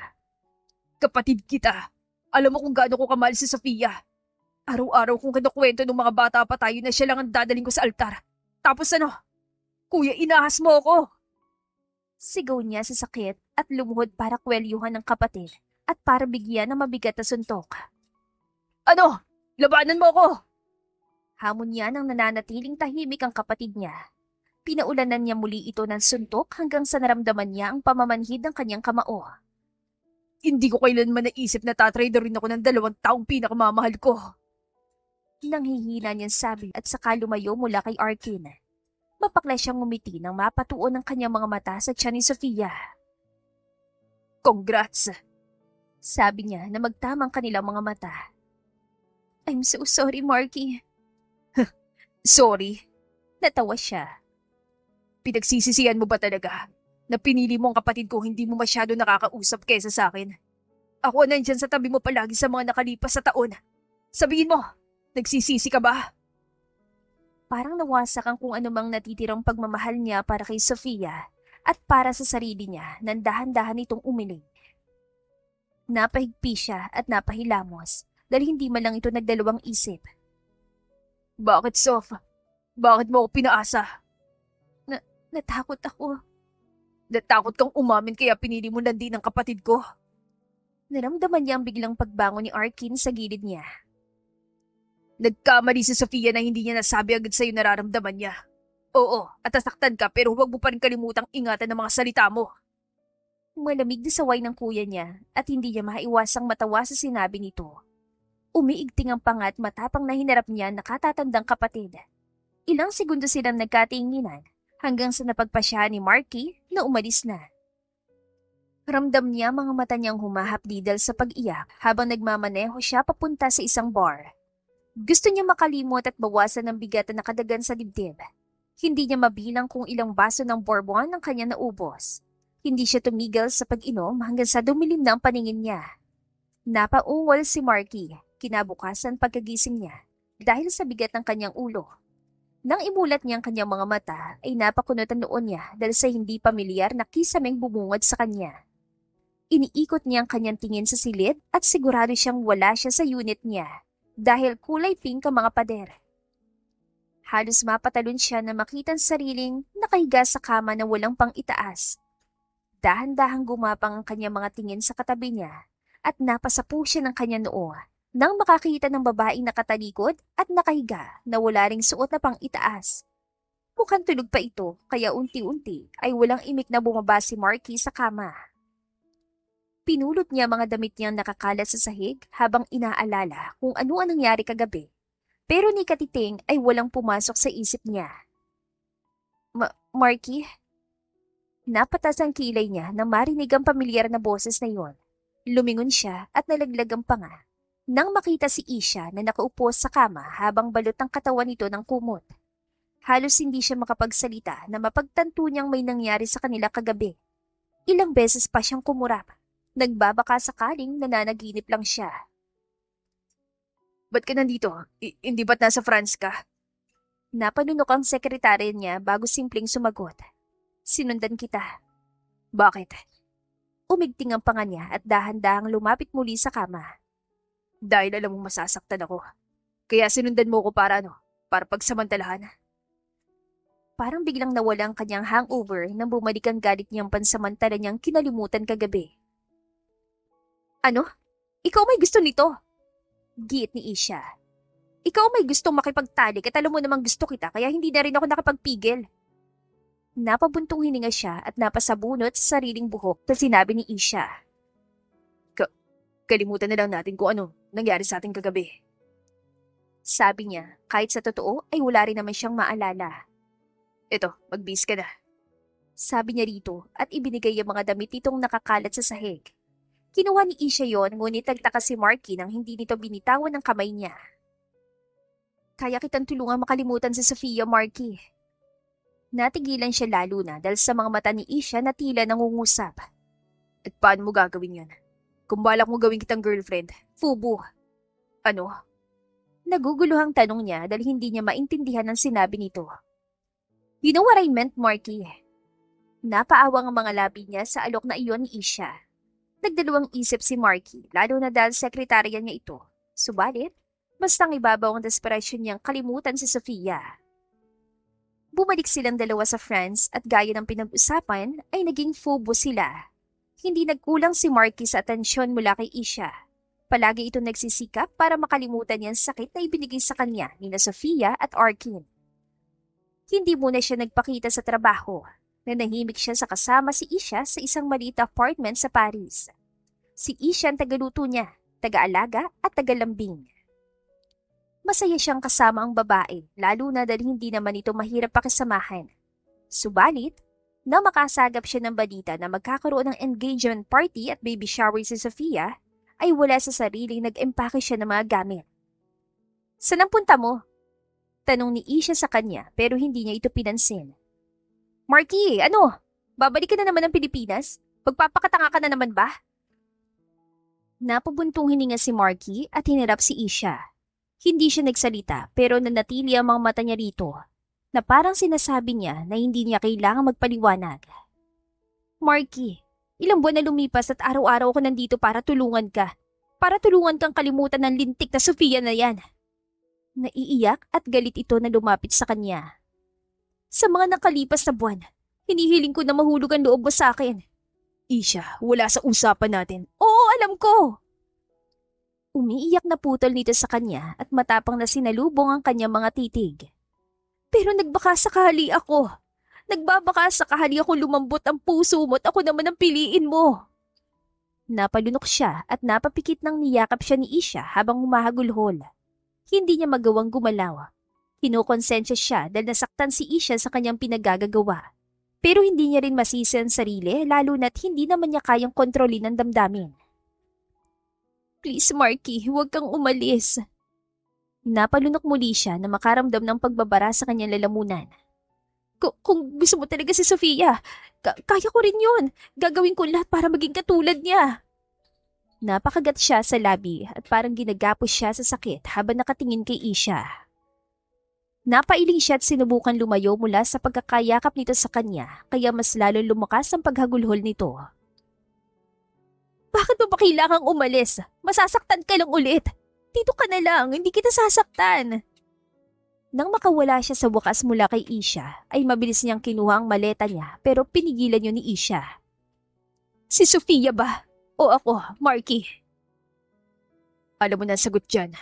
Kapatid kita! Alam mo kung gaano ko kamahal si Sofia. Araw-araw kong kinukwento ng mga bata pa tayo na siya lang ang dadaling ko sa altar. Tapos ano? Kuya, inahas mo ako! Sigaw niya sa sakit at lumuhod para kwelyuhan ng kapatid at para bigyan ng mabigat na suntok. Ano? Labanan mo ko! Hamon niya nang nananatiling tahimik ang kapatid niya. Pinaulanan niya muli ito ng suntok hanggang sa naramdaman niya ang pamamanhid ng kanyang kamao. Hindi ko kailanman naisip na tatrader rin ako ng 2 taong pinakamamahal ko. Nanghihina niyang sabi at saka lumayo mula kay Arkin. Mapakla siyang ngumiti nang mapatuon ang kanyang mga mata sa tiyan ni Sofia. Congrats! Sabi niya na magtamang kanilang mga mata. I'm so sorry, Marky. Sorry? Natawa siya. Pinagsisisihan mo ba talaga na pinili mo ang kapatid ko hindi mo masyado nakakausap kesa sa akin? Ako nandyan sa tabi mo palagi sa mga nakalipas sa taon. Sabihin mo, nagsisisi ka ba? Parang nawasak ang kung anumang natitirang pagmamahal niya para kay Sofia at para sa sarili niya nang dahan-dahan itong umiling. Napahigpi siya at napahilamos dahil hindi man lang ito nagdalawang isip. Bakit, Sof? Bakit mo ako pinaasa? Natakot ako. Natakot kang umamin kaya pinili mo na din ang kapatid ko? Naramdaman niya ang biglang pagbangon ni Arkin sa gilid niya. Nagkamali si Sofia na hindi niya nasabi agad sa'yo nararamdaman niya. Oo, at nasaktan ka pero huwag mo pa rin kalimutang ingatan ang mga salita mo. Malamig na saway ng kuya niya at hindi niya maiwasang matawa sa sinabi nito. Umiigting ang panga at matapang na hinarap niya ang nakatatandang kapatid. Ilang segundo silang nagkatinginan hanggang sa napagpasya ni Marky na umalis na. Ramdam niya mga mata niyang humahapdi dahil sa pag-iyak habang nagmamaneho siya papunta sa isang bar. Gusto niya makalimot at bawasan ng bigat na nakadagan sa dibdib. Hindi niya mabilang kung ilang baso ng bourbon ang kanya naubos. Hindi siya tumigil sa pag-inom hanggang sa dumilim na ang paningin niya. Napaungol si Marky, kinabukasan pagkagising niya, dahil sa bigat ng kanyang ulo. Nang imulat niya ang kanyang mga mata, ay napakunot ang noon niya dahil sa hindi pamilyar na kisameng bumungad sa kanya. Iniikot niya ang kanyang tingin sa silid at sigurado siyang wala siya sa unit niya dahil kulay pink ang mga pader. Halos mapatalon siya na makita ang sariling nakahiga sa kama na walang pang itaas. Dahan-dahang gumapang ang kanyang mga tingin sa katabi niya at napasapu siya ng kanyang noo nang makakita ng babaeng nakatalikod at nakahiga na wala ring suot na pang itaas. Mukhang tulog pa ito kaya unti-unti ay walang imik na bumaba si Marky sa kama. Pinulot niya mga damit niyang nakakalat sa sahig habang inaalala kung ano ang nangyari kagabi. Pero ni Katiting ay walang pumasok sa isip niya. Marky? Napatas ang kilay niya nang marinig ang pamilyar na boses na yon. Lumingon siya at nalaglag ang panga nang makita si Isha na nakaupo sa kama habang balot ang katawan nito ng kumot. Halos hindi siya makapagsalita na mapagtanto niyang may nangyari sa kanila kagabi. Ilang beses pa siyang kumurap. Nagbabaka sakaling nananaginip lang siya. Ba't ka nandito? Hindi ba't nasa France ka? Napanunok ang sekretary niya bago simpleng sumagot. Sinundan kita. Bakit? Umigting ang panga niya at dahan-dahang lumapit muli sa kama. Dahil alam mong masasaktan ako. Kaya sinundan mo ko para pagsamantalahan. Parang biglang nawala ang kanyang hangover nang bumalik ang galit niyang pansamantala niyang kinalimutan kagabi. Ano? Ikaw may gusto nito? Giit ni Isha. Ikaw may gustong makipagtalik at alam mo namang gusto kita kaya hindi na rin ako nakapagpigil. Napabuntong hininga siya at napasabunot sa sariling buhok na sinabi ni Isha. Kalimutan na lang natin kung ano nangyari sa ating kagabi. Sabi niya, kahit sa totoo ay wala rin naman siyang maalala. Eto, magbihis ka na. Sabi niya rito at ibinigay ang mga damit nitong nakakalat sa sahig. Kinuha ni Isha yon ngunit nagtaka si Marky nang hindi nito binitawan ng kamay niya. Kaya kitang tulungang makalimutan si Sofia, Marky. Natigilan siya lalo na dahil sa mga mata ni Isha na tila nangungusap. At paano mo gagawin yon? Kung balak mo gawin kitang girlfriend, fubu. Ano? Naguguluhang tanong niya dahil hindi niya maintindihan ang sinabi nito. You know what I meant, Marky? Napaawang ang mga labi niya sa alok na iyon ni Isha. Nagdalawang isip si Marky, lalo na dahil sekretarya niya ito. Subalit, bastang ibabaw ang desperasyon niyang kalimutan si Sofia. Bumalik silang dalawa sa France at gaya ng pinag-usapan ay naging fubo sila. Hindi nagkulang si Marky sa atensyon mula kay Isha. Palagi ito nagsisikap para makalimutan niya ang sakit na ibinigay sa kanya ni na Sofia at Arkin. Hindi muna siya nagpakita sa trabaho. Nanahimik siya sa kasama si Isha sa isang maliit na apartment sa Paris. Si Isha ang tagaluto niya, taga-alaga at taga-lambing. Masaya siyang kasama ang babae, lalo na dahil hindi naman ito mahirap pakisamahan. Subalit, na makasagap siya ng balita na magkakaroon ng engagement party at baby shower si Sofia, ay wala sa sariling nag-empake siya ng mga gamit. Saan ang punta mo? Tanong ni Isha sa kanya pero hindi niya ito pinansin. Marky, ano? Babalik ka na naman ng Pilipinas? Magpapakatanga ka na naman ba? Napabuntong hininga si Marky at hinirap si Isha. Hindi siya nagsalita pero nanatili ang mga mata niya rito na parang sinasabi niya na hindi niya kailangang magpaliwanag. Marky, ilang buwan na lumipas at araw-araw ako nandito para tulungan ka. para tulungan kang kalimutan ng lintik na Sofia na yan. Naiiyak at galit ito na lumapit sa kanya. Sa mga nakalipas na buwan, hinihiling ko na mahulog ang loob mo sa akin. Isha, wala sa usapan natin. Oo, alam ko! Umiiyak na putol nito sa kanya at matapang na sinalubong ang kanyang mga titig. Pero nagbaka sakali ako. Nagbabaka sakali ako lumambot ang puso mo at ako naman ang piliin mo. Napalunok siya at napapikit ng niyakap siya ni Isha habang humahagulhol. Hindi niya magawang gumalaw. Kinukonsensya siya dahil nasaktan si Isha sa kanyang pinagagagawa. Pero hindi niya rin masisi ang sarili lalo na't hindi naman niya kayang kontrolin ang damdamin. Please Marky, huwag kang umalis. Napalunok muli siya na makaramdam ng pagbabara sa kanyang lalamunan. Kung gusto mo talaga si Sofia, kaya ko rin yun. Gagawin ko lahat para maging katulad niya. Napakagat siya sa labi at parang ginagapos siya sa sakit habang nakatingin kay Isha. Napailing siya at sinubukan lumayo mula sa pagkakayakap nito sa kanya kaya mas lalo lumakas ang paghagulhol nito. Bakit mo ba kailangang umalis? Masasaktan ka lang ulit. Dito ka na lang, hindi kita sasaktan. Nang makawala siya sa wakas mula kay Isha, ay mabilis niyang kinuha ang maleta niya pero pinigilan niyo ni Isha. Si Sofia ba? O ako, Marky? Alam mo na ang sagot dyan.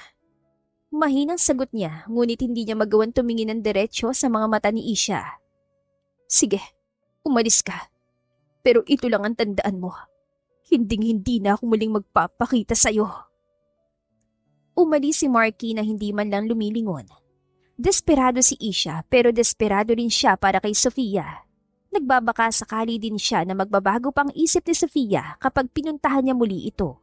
Mahinang sagot niya, ngunit hindi niya magawang tumingin ng diretsyo sa mga mata ni Isha. Sige, umalis ka. Pero ito lang ang tandaan mo. Hinding-hindi na ako muling magpapakita sa'yo. Umalis si Marky na hindi man lang lumilingon. Desperado si Isha pero desperado rin siya para kay Sofia. Nagbabaka sakali din siya na magbabago pang isip ni Sofia kapag pinuntahan niya muli ito.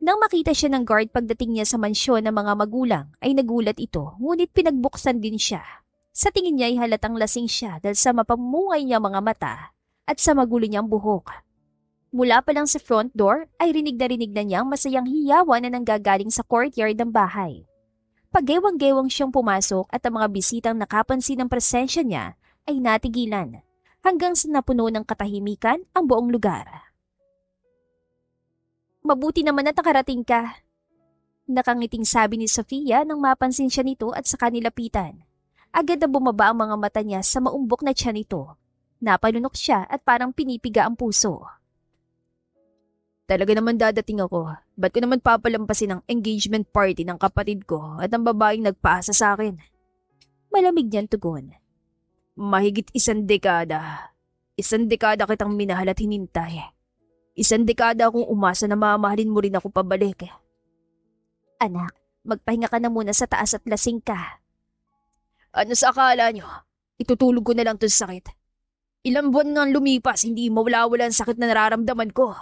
Nang makita siya ng guard pagdating niya sa mansyon ng mga magulang ay nagulat ito ngunit pinagbuksan din siya. Sa tingin niya ay halatang lasing siya dahil sa mapamungay niya mga mata at sa magulo niyang buhok. Mula pa lang sa front door ay rinig na niyang masayang hiyawan na nanggagaling sa courtyard ng bahay. Pagewang-gewang siyang pumasok at ang mga bisitang nakapansin ng presensya niya ay natigilan hanggang sa napuno ng katahimikan ang buong lugar. Mabuti naman at nakarating ka. Nakangiting sabi ni Sofia nang mapansin siya nito at saka nilapitan. Agad na bumaba ang mga mata niya sa maumbok na tiyan nito. Napalunok siya at parang pinipiga ang puso. Talaga naman dadating ako. Ba't ko naman papalampasin ang engagement party ng kapatid ko at ang babaeng nagpaasa sa akin? Malamig niyang tugon. Mahigit 1 dekada. 1 dekada kitang minahal at hinintay. 1 dekada akong umasa na mamahalin mo rin ako pabalik. Anak, magpahinga ka na muna sa taas at lasing ka. Ano sa akala nyo? Itutulog ko na lang to sa sakit. Ilang buwan nga lumipas, hindi mawala-wala ang sakit na nararamdaman ko.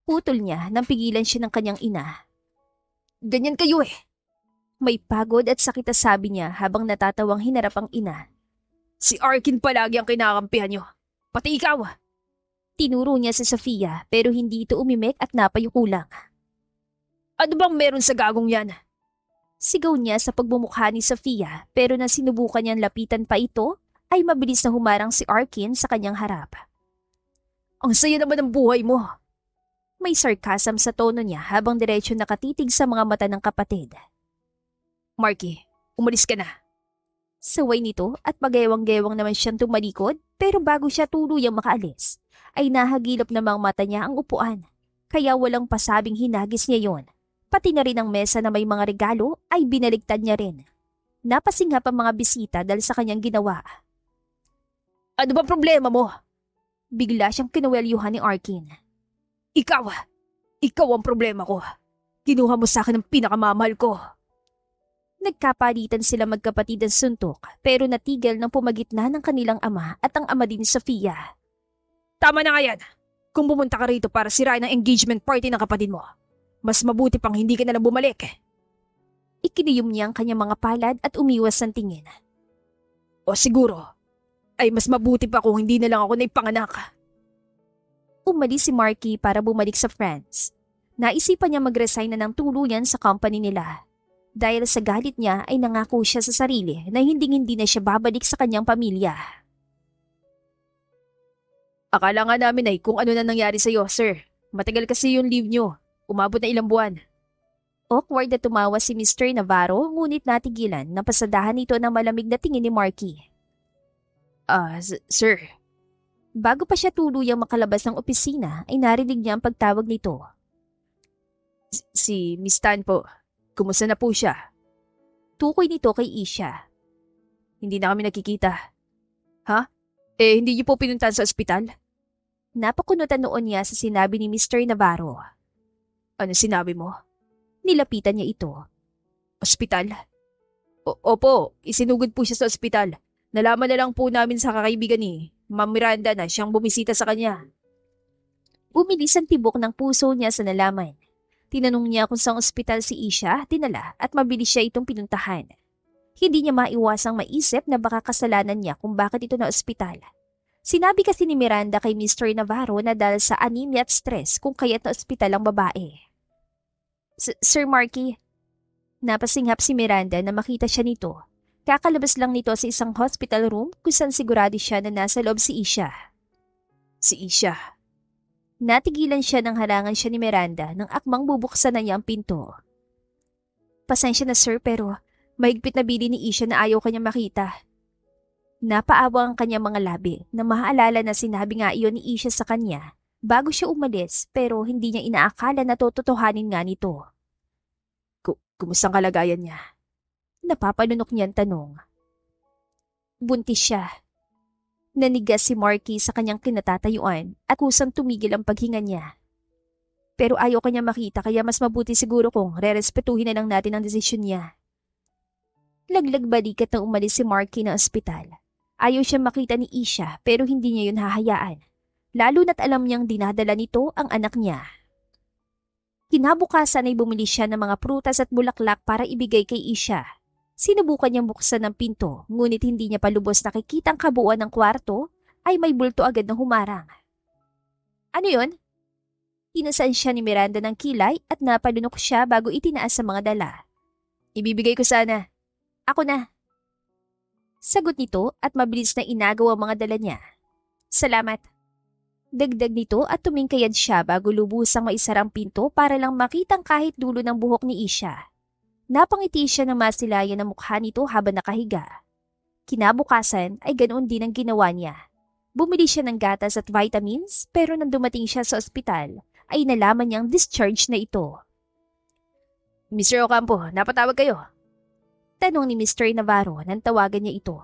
Putol niya nang pigilan siya ng kanyang ina. Ganyan kayo eh. May pagod at sakit na sabi niya habang natatawang hinarap ang ina. Si Arkin palagi ang kinakampihan nyo. Pati ikaw. Tinuro niya si Sofia pero hindi ito umimik at napayuko lang. Ano bang meron sa gagong yan? Sigaw niya sa pagbumukha ni Sofia pero nang sinubukan niyang lapitan pa ito ay mabilis na humarang si Arkin sa kanyang harap. Ang saya naman ng buhay mo. May sarcasm sa tono niya habang diretsyo nakatitig sa mga mata ng kapatid. Marky, umalis ka na. Saway nito at pagewang-gewang naman siyang tumalikod pero bago siya tuluyang makaalis ay nahagilap namang mata niya ang upuan. Kaya walang pasabing hinagis niya yon. Pati na rin ang mesa na may mga regalo ay binaligtad niya rin. Napasinghap ang mga bisita dahil sa kanyang ginawa. Ano ba problema mo? Bigla siyang kinuwelyuhan ni Arkin. Ikaw ang problema ko. Kinuha mo sa akin ang pinakamamahal ko. Nagkapalitan sila magkapatid ang suntok pero natigil ng pumagitna ng kanilang ama at ang ama din ni Sofia. Tama na nga yan. Kung pumunta ka rito para sirain ang engagement party ng kapatid mo, mas mabuti pang hindi ka na lang bumalik. Ikiniyom niya ang kanyang mga palad at umiwas ng tingin. O siguro, ay mas mabuti pa kung hindi na lang ako naipanganak. Umalis si Marky para bumalik sa France. Naisipan niya mag-resign na ng tuluyan sa company nila. Dahil sa galit niya ay nangako siya sa sarili na hinding-hindi na siya babalik sa kanyang pamilya. Akala nga namin ay kung ano na nangyari sa iyo, sir. Matagal kasi yung leave nyo. Umabot na ilang buwan. Awkward na tumawa si Mr. Navarro ngunit natigilan nang pasadahan nito ng malamig na tingin ni Marky. Sir. Bago pa siya tuluyang makalabas ng opisina ay narinig niya ang pagtawag nito. Si Miss Tan po. Kumusta na po siya? Tukoy nito kay Isha. Hindi na kami nakikita. Ha? Hindi niyo po pinuntahan sa ospital? Napakunutan noon niya sa sinabi ni Mr. Navarro. Ano sinabi mo? Nilapitan niya ito. Ospital? Opo, isinugod po siya sa ospital. Nalaman na lang po namin sa kakaibigan ni Ma'am Miranda na siyang bumisita sa kanya. Bumilis ang tibok ng puso niya sa nalaman. Tinanong niya kung saan ospital si Isha dinala at mabilis siya itong pinuntahan. Hindi niya maiwasang maisip na baka kasalanan niya kung bakit ito na ospital. Sinabi kasi ni Miranda kay Mr. Navarro na dahil sa anemia at stress kung kaya't na ospital ang babae. Sir Marky, napasinghap si Miranda na makita siya nito. Kakalabas lang nito sa isang hospital room kung saan sigurado siya na nasa loob si Isha. Si Isha. Natigilan siya nang harangan siya ni Miranda nang akmang bubuksan na niya ang pinto. Pasensya na sir pero mahigpit na bili ni Isha na ayaw kanya makita. Napaawa ang kanyang mga labi na maaalala na sinabi nga iyon ni Isha sa kanya bago siya umalis pero hindi niya inaakala na tototohanin nga nito. Kumusta ang kalagayan niya? Napapanunok niyang tanong. Buntis siya. Nanigas si Marky sa kanyang kinatatayuan at kusang tumigil ang paghinga niya. Pero ayaw kanya makita kaya mas mabuti siguro kung rerespetuhin na lang natin ang desisyon niya. Laglag balikat na umalis si Marky ng ospital. Ayaw siya makita ni Isha pero hindi niya yun hahayaan. Lalo na't alam niyang dinadala nito ang anak niya. Kinabukasan ay bumili siya ng mga prutas at bulaklak para ibigay kay Isha. Sinubukan niyang buksan ng pinto, ngunit hindi niya palubos nakikita ang kabuuan ng kwarto ay may bulto agad na humarang. Ano yun? Inasan siya ni Miranda ng kilay at napalunok siya bago itinaas sa mga dala. Ibibigay ko sana. Ako na. Sagot nito at mabilis na inagaw ang mga dala niya. Salamat. Dagdag nito at tumingkayad siya bago lubusang maisarang pinto para lang makitang kahit dulo ng buhok ni Isha. Napangiti siya na masilayan ang mukha nito habang nakahiga. Kinabukasan ay ganoon din ang ginawa niya. Bumili siya ng gatas at vitamins pero nang dumating siya sa ospital ay nalaman niyang discharge na ito. Mr. Ocampo, napatawag kayo? Tanong ni Mr. Navarro nang tawagan niya ito.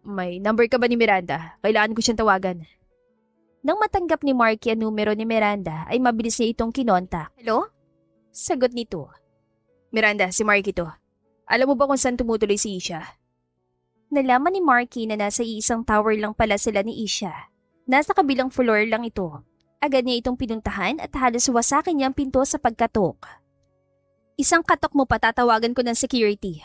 May number ka ba ni Miranda? Kailangan ko siyang tawagan. Nang matanggap ni Marky ang numero ni Miranda ay mabilis niya itong kinontak. Hello? Sagot nito. Miranda, si Marky to. Alam mo ba kung saan tumutuloy si Isha? Nalaman ni Marky na nasa isang tower lang pala sila ni Isha. Nasa kabilang floor lang ito. Agad niya itong pinuntahan at halos wasakin niya ang pinto sa pagkatok. Isang katok mo pa tatawagan ko ng security.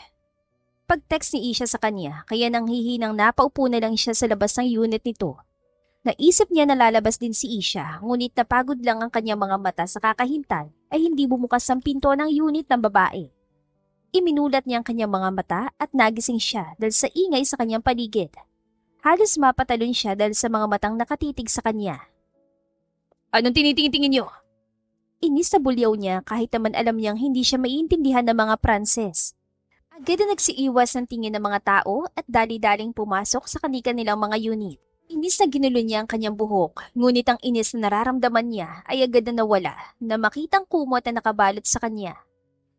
Pag-text ni Isha sa kanya kaya nang hihinang napaupo na lang siya sa labas ng unit nito. Naisip niya na lalabas din si Isha ngunit napagod lang ang kanyang mga mata sa kakahintay ay hindi bumukas ang pinto ng unit ng babae. Iminulat niya ang kanyang mga mata at nagising siya dahil sa ingay sa kanyang paligid. Halos mapatalon siya dahil sa mga matang nakatitig sa kanya. Anong tinitingin niyo? Inis na bulyaw niya kahit naman alam niyang hindi siya maiintindihan ng mga Pranses. Agad na nagsiiwas ng tingin ng mga tao at dali-daling pumasok sa kanilang mga unit. Inis na ginulo niya ang kanyang buhok, ngunit ang inis na nararamdaman niya ay agad na nawala na makitang kumot na nakabalot sa kanya.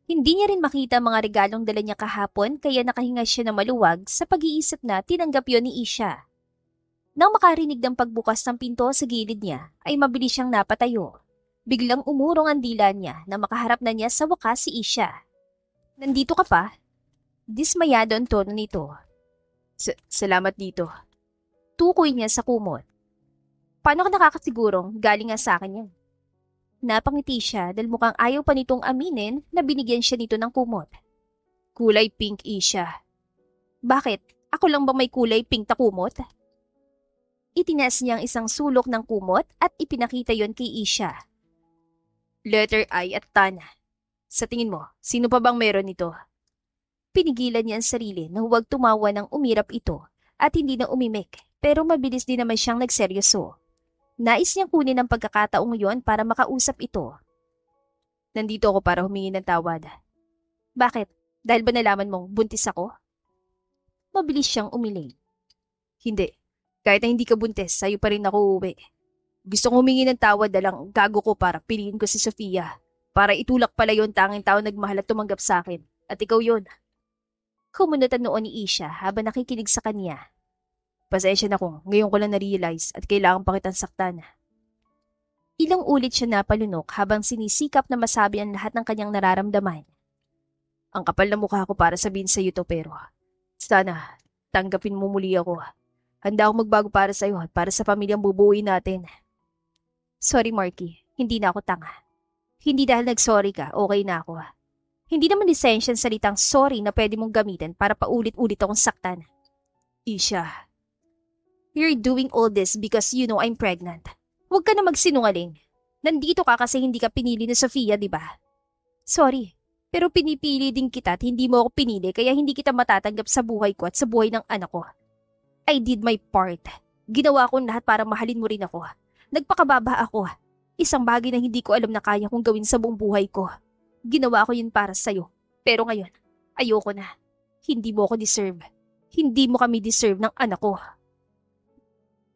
Hindi niya rin makita ang mga regalong dala niya kahapon kaya nakahinga siya na maluwag sa pag-iisip na tinanggap yon ni Isha. Nang makarinig ng pagbukas ng pinto sa gilid niya ay mabilis siyang napatayo. Biglang umurong ang dila niya na makaharap na niya sa wakas si Isha. Nandito ka pa? Dismayado ang tono nito. Salamat dito. Tukoy niya sa kumot. Paano ka nakakasigurong galing nga sa akin yan? Napangiti siya dahil mukhang ayaw pa nitong aminin na binigyan siya nito ng kumot. Kulay pink, Isha. Bakit? Ako lang ba may kulay pink na kumot? Itinaas niya ang isang sulok ng kumot at ipinakita yon kay Isha. Letter I at Tana. Sa tingin mo, sino pa bang meron nito? Pinigilan niya ang sarili na huwag tumawa ng umirap ito at hindi na umimik. Pero mabilis din naman siyang nagseryoso. Nais niyang kunin ang pagkakataong yon para makausap ito. Nandito ako para humingi ng tawad. Bakit? Dahil ba nalaman mong buntis ako? Mabilis siyang umiling. Hindi. Kahit na hindi ka buntis, sa'yo pa rin ako uuwi. Gusto kong humingi ng tawad na lang gago ko para piliin ko si Sofia. Para itulak pala yon tanging tao nagmahal at tumanggap sa akin. At ikaw yon. Kumunutan noon ni Isha habang nakikinig sa kanya. Pasensya na kung ngayon ko lang na-realize at kailangan pa kitang saktan. Ilang ulit siya napalunok habang sinisikap na masabi ang lahat ng kanyang nararamdaman. Ang kapal na mukha ko para sabihin sa iyo to pero sana tanggapin mo muli ako. Handa akong magbago para sa iyo at para sa pamilyang bubuuin natin. Sorry Marky, hindi na ako tanga. Hindi dahil nag-sorry ka, okay na ako. Hindi naman lisensya ang salitang sorry na pwede mong gamitin para paulit-ulit akong saktan. Isha, you're doing all this because you know I'm pregnant. Huwag ka na magsinungaling. Nandito ka kasi hindi ka pinili ni Sofia, di ba? Sorry, pero pinipili din kita at hindi mo ako pinili kaya hindi kita matatanggap sa buhay ko at sa buhay ng anak ko. I did my part. Ginawa ko lahat para mahalin mo rin ako. Nagpakababa ako. Isang bagay na hindi ko alam na kaya kong gawin sa buong buhay ko. Ginawa ko yun para sa'yo. Pero ngayon, ayoko na. Hindi mo ako deserve. Hindi mo kami deserve ng anak ko.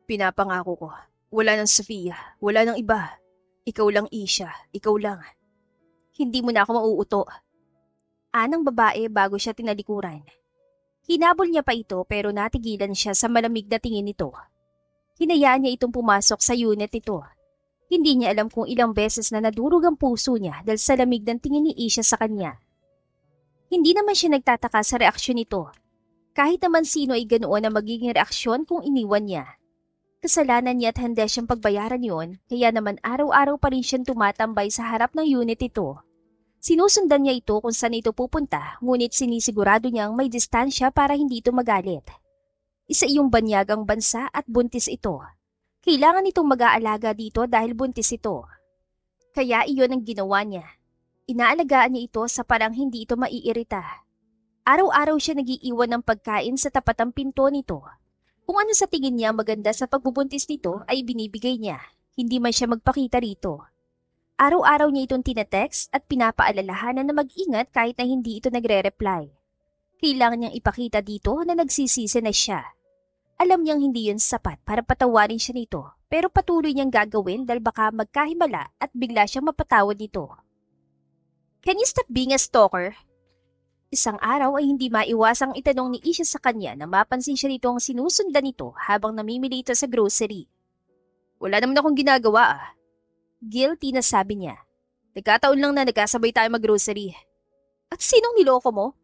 Pinapangako ko. Wala nang Sofia. Wala nang iba. Ikaw lang, Isha. Ikaw lang. Hindi mo na ako mauuto. Anang babae bago siya tinalikuran. Hinabol niya pa ito pero natigilan siya sa malamig na tingin nito. Hinayaan niya itong pumasok sa unit nito. Hindi niya alam kung ilang beses na nadurog ang puso niya dahil sa lamig ng tingin ni Isha sa kanya. Hindi naman siya nagtataka sa reaksyon nito. Kahit naman sino ay ganoon ang magiging reaksyon kung iniwan niya. Kasalanan niya at handa siyang pagbayaran yon, kaya naman araw-araw pa rin siyang tumatambay sa harap ng unit ito. Sinusundan niya ito kung saan ito pupunta, ngunit sinisigurado niyang may distansya para hindi ito magalit. Isa iyong banyagang bansa at buntis ito. Kailangan itong mag-aalaga dito dahil buntis ito. Kaya iyon ang ginawa niya. Inaalagaan niya ito sa parang hindi ito maiirita. Araw-araw siya nagiiwan ng pagkain sa tapat ng pinto nito. Kung ano sa tingin niya maganda sa pagbubuntis nito ay binibigay niya. Hindi man siya magpakita rito. Araw-araw niya itong tinatext at pinapaalalahanan na mag-ingat kahit na hindi ito nagre-reply. Kailangan niyang ipakita dito na nagsisisi na siya. Alam niyang hindi yun sapat para patawarin siya nito, pero patuloy niyang gagawin dahil baka magkahimala at bigla siyang mapatawad nito. Can you stop being a stalker? Isang araw ay hindi maiwasang itanong ni Isha sa kanya na mapansin siya nito ang sinusundan nito habang namimili ito sa grocery. Wala naman akong ginagawa ah. Guilty na sabi niya. Nagkataon lang na nagkasabay tayo mag-grocery. At sinong niloko mo?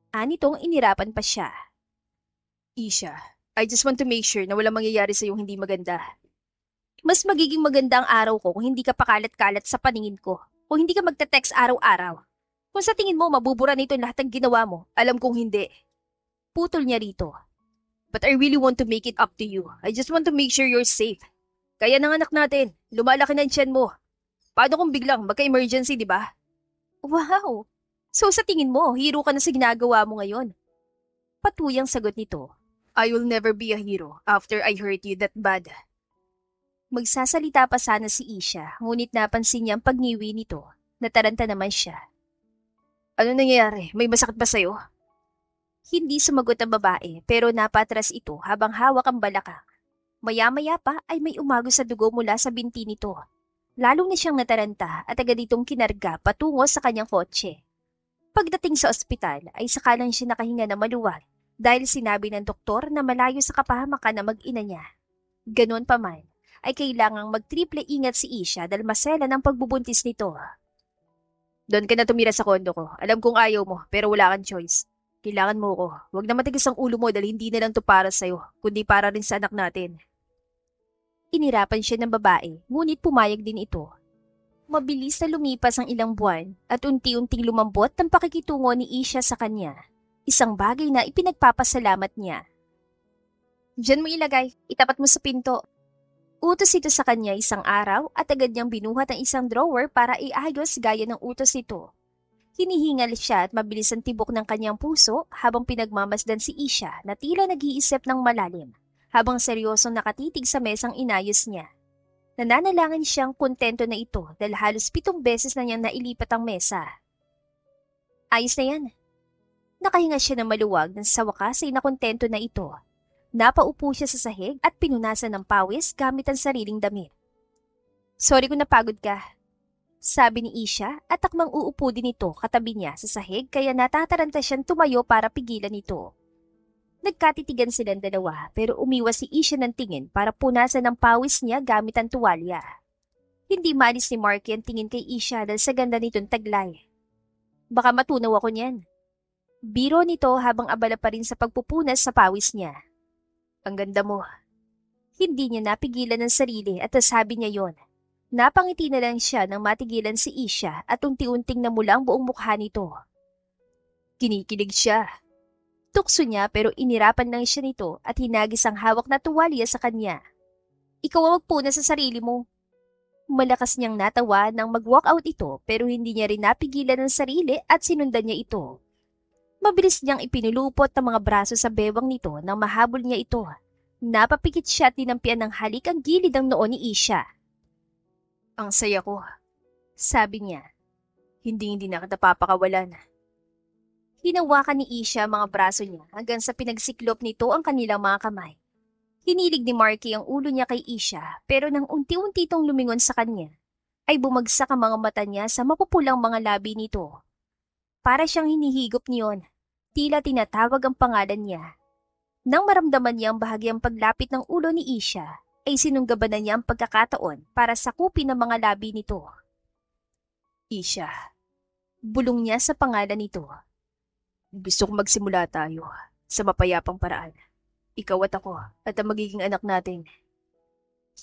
Anitong inirapan pa siya. Isha, I just want to make sure na walang mangyayari sa iyong hindi maganda. Mas magiging maganda ang araw ko kung hindi ka pakalat-kalat sa paningin ko. Kung hindi ka magte-text araw-araw. Kung sa tingin mo mabubura nito lahat ng ginawa mo, alam kong hindi. Putol niya rito. But I really want to make it up to you. I just want to make sure you're safe. Kaya ng anak natin, lumalaki na ang tiyan mo. Paano kung biglang magka-emergency, di ba? Wow! So sa tingin mo, hero ka na sa ginagawa mo ngayon? Patuyang sagot nito. I will never be a hero after I hurt you that bad. Magsasalita pa sana si Isha, ngunit napansin niya ang pagniwi nito. Nataranta naman siya. Ano nangyayari? May masakit ba sa'yo? Hindi sumagot ang babae pero napatras ito habang hawak ang balakang. Maya-maya pa ay may umago sa dugo mula sa binti nito. Lalong na siyang nataranta at agad itong kinarga patungo sa kanyang kotse. Pagdating sa ospital ay saka lang siya nakahinga na maluwag dahil sinabi ng doktor na malayo sa kapahamakan na mag-ina niya. Ganon pa man, ay kailangang mag-triple ingat si Isha dahil masela ng pagbubuntis nito. Doon ka na tumira sa kondo ko. Alam kong ayaw mo pero wala kang choice. Kailangan mo ko. Huwag na matigas ang ulo mo dahil hindi na lang to para sa'yo, kundi para rin sa anak natin. Inirapan siya ng babae, ngunit pumayag din ito. Mabilis na lumipas ang ilang buwan at unti-unting lumambot ang pakikitungo ni Isha sa kanya. Isang bagay na ipinagpapasalamat niya. Diyan mo ilagay, itapat mo sa pinto. Utos ito sa kanya isang araw at agad niyang binuhat ang isang drawer para iayos gaya ng utos nito. Hinihingal siya at mabilis ang tibok ng kanyang puso habang pinagmamasdan si Isha na tila nag-iisip ng malalim habang seryosong nakatitig sa mesang inayos niya. Nananalangin siyang kontento na ito dahil halos 7 beses na niyang nailipat ang mesa. Ayos na yan. Nakahinga siya ng maluwag nang sa wakas ay nakontento na ito. Napaupo siya sa sahig at pinunasan ng pawis gamit ang sariling damit. Sorry kung napagod ka, sabi ni Isha at takmang uupo din ito katabi niya sa sahig kaya natataranta siyang tumayo para pigilan ito. Nagkatitigan silang dalawa pero umiwas si Isha ng tingin para punasan ng pawis niya gamit ang tuwalya. Hindi malis ni Marky ang tingin kay Isha dahil sa ganda nitong taglay. Baka matunaw ako niyan. Biro nito habang abala pa rin sa pagpupunas sa pawis niya. Ang ganda mo. Hindi niya napigilan ng sarili at nasabi niya yon. Napangiti na lang siya nang matigilan si Isha at unti-unting namula ang buong mukha nito. Kinikilig siya. Tukso niya pero inirapan lang siya nito at hinagis ang hawak na tuwalya sa kanya. Ikaw ang magpunas sa sarili mo. Malakas niyang natawa nang mag-walk out ito pero hindi niya rin napigilan ng sarili at sinundan niya ito. Mabilis niyang ipinulupot ang mga braso sa bewang nito nang mahabol niya ito. Napapikit siya at dinampian ng halik ang gilid ng noo ni Isha. Ang saya ko, sabi niya. Hindi na kita papakawalan. Hinawakan ni Isha ang mga braso niya hanggang sa pinagsiklop nito ang kanilang mga kamay. Hinilig ni Marky ang ulo niya kay Isha pero nang unti-unti itong lumingon sa kanya, ay bumagsak ang mga mata niya sa mapupulang mga labi nito. Para siyang hinihigop niyon. Tila tinatawag ang pangalan niya. Nang maramdaman niya ang bahagyang paglapit ng ulo ni Isha, ay sinunggaban na niya ang pagkakataon para sakupin ang mga labi nito. Isha, bulong niya sa pangalan nito. Gusto kong magsimula tayo sa mapayapang paraan. Ikaw at ako at ang magiging anak natin.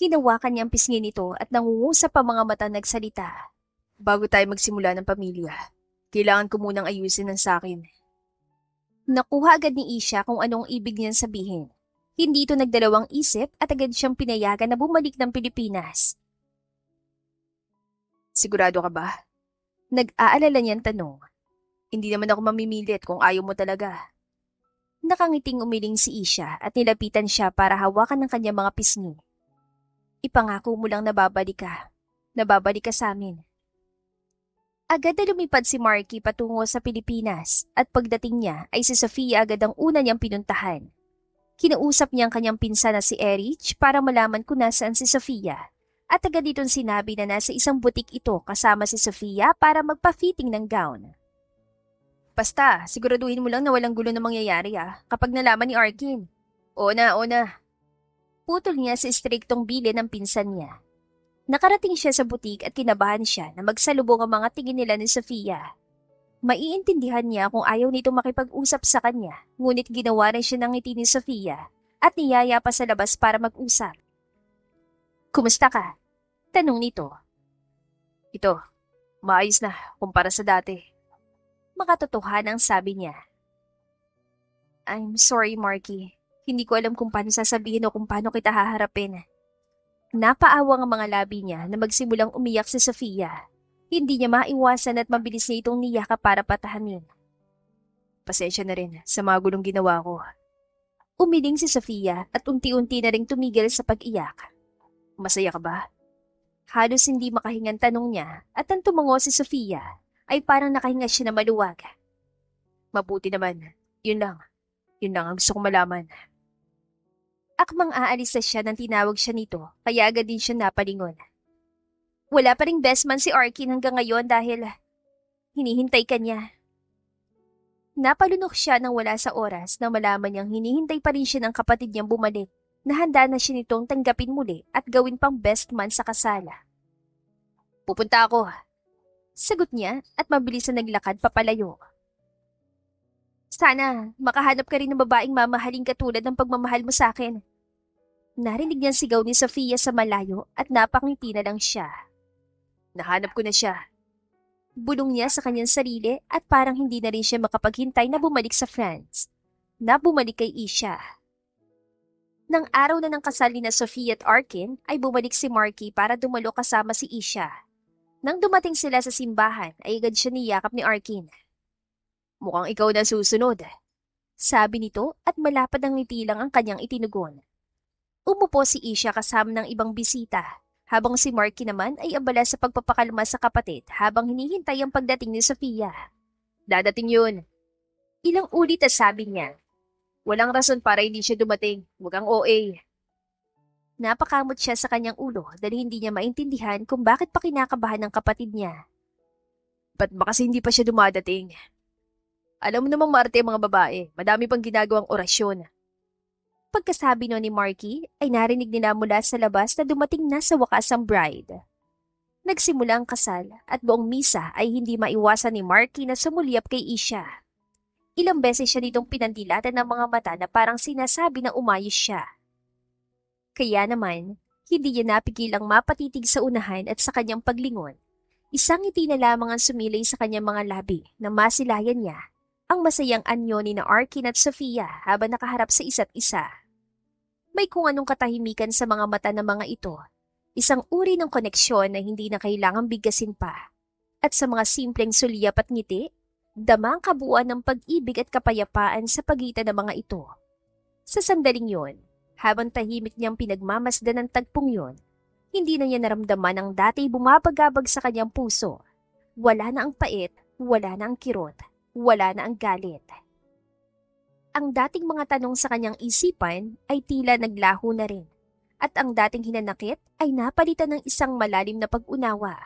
Hinawakan niya ang pisngi nito at nangungusap ang mga mata nagsalita. Bago tayo magsimula ng pamilya, kailangan ko munang ayusin ang sakin. Nakuha agad ni Isha kung anong ibig niyang sabihin. Hindi ito nagdalawang isip at agad siyang pinayagan na bumalik ng Pilipinas. Sigurado ka ba? Nag-aalala niyang tanong. Hindi naman ako mamimilit kung ayaw mo talaga. Nakangiting umiling si Isha at nilapitan siya para hawakan ng kanyang mga pisngi. Ipangako mo lang na babalik ka. Nababalik ka sa amin. Agad na lumipad si Marky patungo sa Pilipinas at pagdating niya ay si Sofia agad ang una niyang pinuntahan. Kinausap niya ang kanyang pinsan na si Erich para malaman kung nasaan si Sofia at agad itong sinabi na nasa isang butik ito kasama si Sofia para magpa-fitting ng gown. Basta, siguraduhin mo lang na walang gulo na mangyayari kapag nalaman ni Arkin. Oo na. Putol niya sa istriktong bilin ng pinsan niya. Nakarating siya sa butik at kinabahan siya na magsalubong ang mga tingin nila ni Sofia. Maiintindihan niya kung ayaw nito makipag-usap sa kanya, ngunit ginawa rin siya ng ngiti ni Sofia at niyaya pa sa labas para mag-usap. Kumusta ka? Tanong nito. Ito, maayos na kumpara sa dati. Makatotohanan ang sabi niya. I'm sorry, Marky. Hindi ko alam kung paano sasabihin o kung paano kita haharapin. Napaawang ang mga labi niya na magsimulang umiyak si Sofia. Hindi niya maiwasan at mabilis niya itong niyaka para patahanin. Pasensya na rin sa mga gulong ginawa ko. Umiling si Sofia at unti-unti na ring tumigil sa pag-iyak. Masaya ka ba? Halos hindi makahingang tanong niya at ang tumango si Sofia ay parang nakahinga siya na maluwag. Mabuti naman. Yun lang ang gusto kong malaman. Akmang aalis na siya nang tinawag siya nito, kaya agad din siya napalingon. Wala pa ring best man si Arkin hanggang ngayon dahil hinihintay ka niya. Napalunok siya nang wala sa oras na malaman niyang hinihintay pa rin siya ng kapatid niyang bumalik, na handa na siya nitong tanggapin muli at gawin pang best man sa kasala. Pupunta ako, sagot niya at mabilis na naglakad papalayo. Sana makahanap ka rin ng babaeng mamahaling katulad ng pagmamahal mo sa akin. Narinig niyang sigaw ni Sofia sa malayo at napangiti na lang siya. Nahanap ko na siya. Bulong niya sa kanyang sarili at parang hindi na rin siya makapaghintay na bumalik sa France. Na bumalik kay Isha. Nang araw na ng kasal ni Sofia at Arkin ay bumalik si Marky para dumalo kasama si Isha. Nang dumating sila sa simbahan ay agad siya niyakap ni Arkin. Mukhang ikaw na susunod, sabi nito at malapad ang ngiti lang ang kanyang itinugon. Umupo si Isha kasama ng ibang bisita habang si Marky naman ay abala sa pagpapakalma sa kapatid habang hinihintay ang pagdating ni Sofia. Dadating yun. Ilang ulit at sabi niya. Walang rason para hindi siya dumating. Huwag kang OA. Napakamot siya sa kanyang ulo dahil hindi niya maintindihan kung bakit pa kinakabahan ng kapatid niya. Ba't ba kasi hindi pa siya dumadating? Alam mo namang maarte ang mga babae. Madami pang ginagawang orasyon. Pagkasabi no ni Marky ay narinig nila mula sa labas na dumating na sa wakas ang bride. Nagsimula ang kasal at buong misa ay hindi maiwasan ni Marky na sumulyap kay Isha. Ilang beses siya nitong pinandilatan ng mga mata na parang sinasabi na umayos siya. Kaya naman, hindi niya napigilang mapatitig sa unahan at sa kanyang paglingon. Isang ngiti na lamang ang sumilay sa kanyang mga labi na masilayan niya ang masayang anyo ni na Arkin at Sofia habang nakaharap sa isa't isa. May kung anong katahimikan sa mga mata ng mga ito, isang uri ng koneksyon na hindi na kailangang bigkasin pa. At sa mga simpleng sulyap at ngiti, dama ang kabuuan ng pag-ibig at kapayapaan sa pagitan ng mga ito. Sa sandaling yon, habang tahimik niyang pinagmamasdan ng tagpong yon, hindi na niya naramdaman ang dati bumabagabag sa kanyang puso. Wala na ang pait, wala na ang kirot, wala na ang galit. Ang dating mga tanong sa kanyang isipan ay tila naglaho na rin. At ang dating hinanakit ay napalitan ng isang malalim na pag-unawa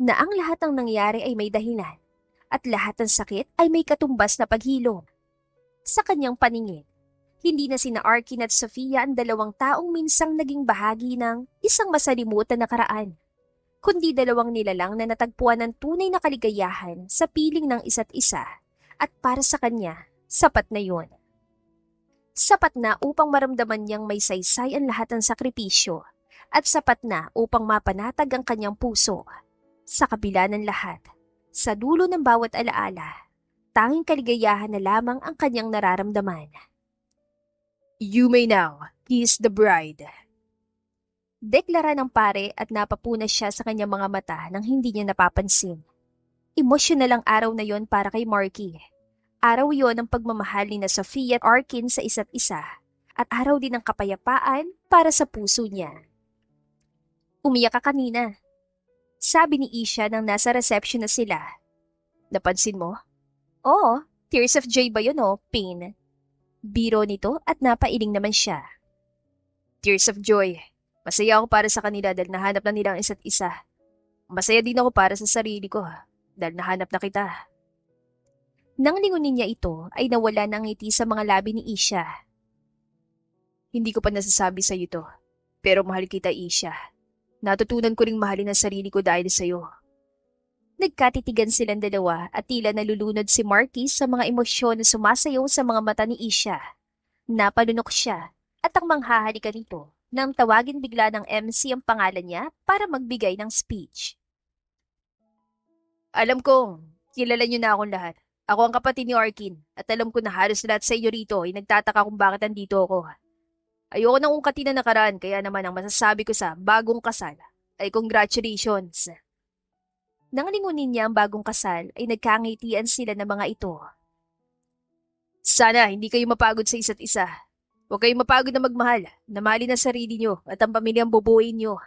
na ang lahat ng nangyari ay may dahilan at lahat ng sakit ay may katumbas na paghilom. Sa kanyang paningin, hindi na sina Arkin at Sofia ang dalawang taong minsang naging bahagi ng isang masalimutan na karaan, kundi dalawang nilalang na natagpuan ng tunay na kaligayahan sa piling ng isa't isa at para sa kanya, sapat na yun. Sapat na upang maramdaman niyang may saysay ang lahat ng sakripisyo at sapat na upang mapanatag ang kanyang puso. Sa kabila ng lahat, sa dulo ng bawat alaala, tanging kaligayahan na lamang ang kanyang nararamdaman. You may now kiss the bride. Deklara ng pare at napapunas siya sa kanyang mga mata nang hindi niya napapansin. Emosyonal ang araw na yon para kay Marky. Araw yon ng pagmamahal ni na Sofia at Arkin sa isa't isa at araw din ng kapayapaan para sa puso niya. Umiyak ka kanina. Sabi ni Isha nang nasa reception na sila. Napansin mo? Oo, tears of joy ba yun o, pain? Biro nito at napailing naman siya. Tears of joy. Masaya ako para sa kanila dahil nahanap na nila ang isa't isa. Masaya din ako para sa sarili ko dahil nahanap na kita. Nang lingunin niya ito ay nawala ng ngiti sa mga labi ni Isha. Hindi ko pa nasasabi sa iyo to, pero mahal kita Isha. Natutunan ko ring mahalin ang sarili ko dahil sa iyo. Nagkatitigan silang dalawa at tila nalulunod si Marky sa mga emosyon na sumasayaw sa mga mata ni Isha. Napalunok siya at ang manghahalikan nito nang tawagin bigla ng MC ang pangalan niya para magbigay ng speech. Alam kong, kilala niyo na akong lahat. Ako ang kapatid ni Arkin at alam ko na halos lahat sa iyo rito ay nagtataka kung bakit andito ako. Ayoko nang ungkatin na nakaraan kaya naman ang masasabi ko sa bagong kasal ay congratulations. Nang lingunin niya ang bagong kasal ay nagkangitian sila ng mga ito. Sana hindi kayo mapagod sa isa't isa. Huwag kayong mapagod na magmahal, na mahalin ang sarili niyo at ang pamilyang bubuuin niyo.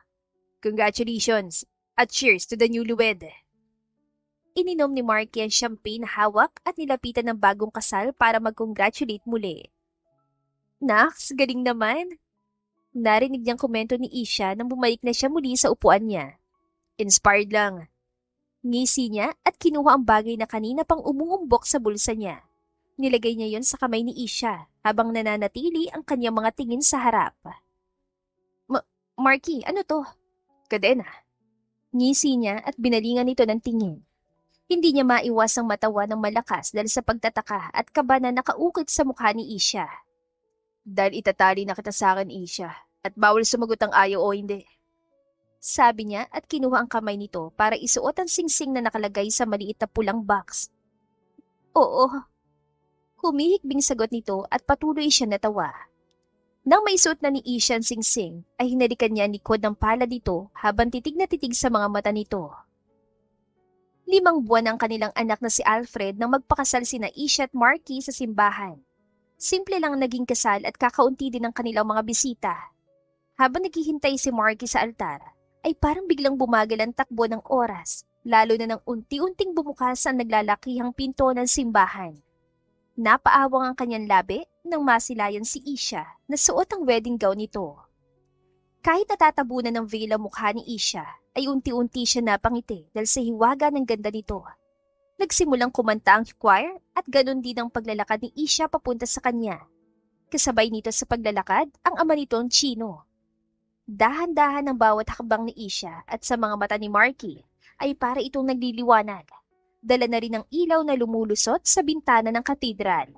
Congratulations at cheers to the newlywed. Ininom ni Marky ang champagne na hawak at nilapitan ng bagong kasal para mag-congratulate muli. Naks, galing naman. Narinig niyang komento ni Isha nang bumalik na siya muli sa upuan niya. Inspired lang. Ngisi niya at kinuha ang bagay na kanina pang umuumbok sa bulsa niya. Nilagay niya yon sa kamay ni Isha habang nananatili ang kanyang mga tingin sa harap. Marky, ano to? Kadena. Ngisi niya at binalingan nito ng tingin. Hindi niya maiwasang matawa ng malakas dahil sa pagtataka at kaba na nakaukit sa mukha ni Isha. Dahil itatali na kita sa akin, Isha, at bawal sumagot ang ayaw o hindi. Sabi niya at kinuha ang kamay nito para isuot ang singsing na nakalagay sa maliit na pulang box. Oo. Humihikbing sagot nito at patuloy siya natawa. Nang maisuot na ni Isha ang singsing, ay hinalikan niya ang likod ng pala nito habang titig na titig sa mga mata nito. 5 buwan ang kanilang anak na si Alfred nang magpakasal sina Isha at Marky sa simbahan. Simple lang naging kasal at kakaunti din ang kanilang mga bisita. Habang naghihintay si Marky sa altar, ay parang biglang bumagal ang takbo ng oras, lalo na nang unti-unting bumukas ang naglalakihang pinto ng simbahan. Napaawang ang kanyang labi nang masilayan si Isha na suot ang wedding gown nito. Kahit natatabunan ng veil ang mukha ni Isha, ay unti-unti siya napangiti dahil sa hiwaga ng ganda nito. Nagsimulang kumanta ang choir at ganun din ang paglalakad ni Isha papunta sa kanya. Kasabay nito sa paglalakad ang ama nitong Chino. Dahan-dahan ang bawat hakbang ni Isha at sa mga mata ni Marky ay para itong nagliliwanag. Dala na rin ang ilaw na lumulusot sa bintana ng katedral.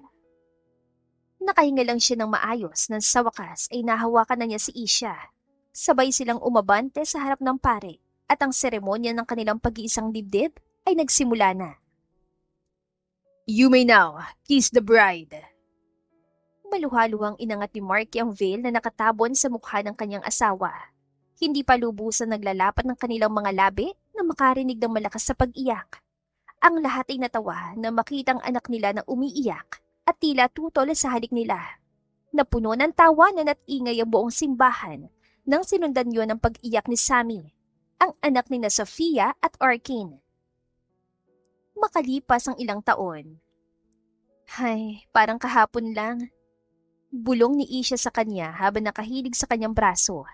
Nakahinga lang siya ng maayos nang sa wakas ay nahawakan na niya si Isha. Sabay silang umabante sa harap ng pare at ang seremonya ng kanilang pag-iisang dibdib ay nagsimula na. You may now kiss the bride. Maluhaluhang inangat ni Marky ang veil na nakatabon sa mukha ng kanyang asawa. Hindi pa lubusan naglalapat ng kanilang mga labi na makarinig ng malakas sa pag-iyak. Ang lahat ay natawa na makitang anak nila na umiiyak at tila tutol sa halik nila. Napuno ng tawanan at ingay ang buong simbahan nang sinundan yon ang pag-iyak ni Sammy, ang anak ni na Sofia at Arkin. Makalipas ang ilang taon. Hay, parang kahapon lang. Bulong ni Isha sa kanya habang nakahilig sa kanyang braso.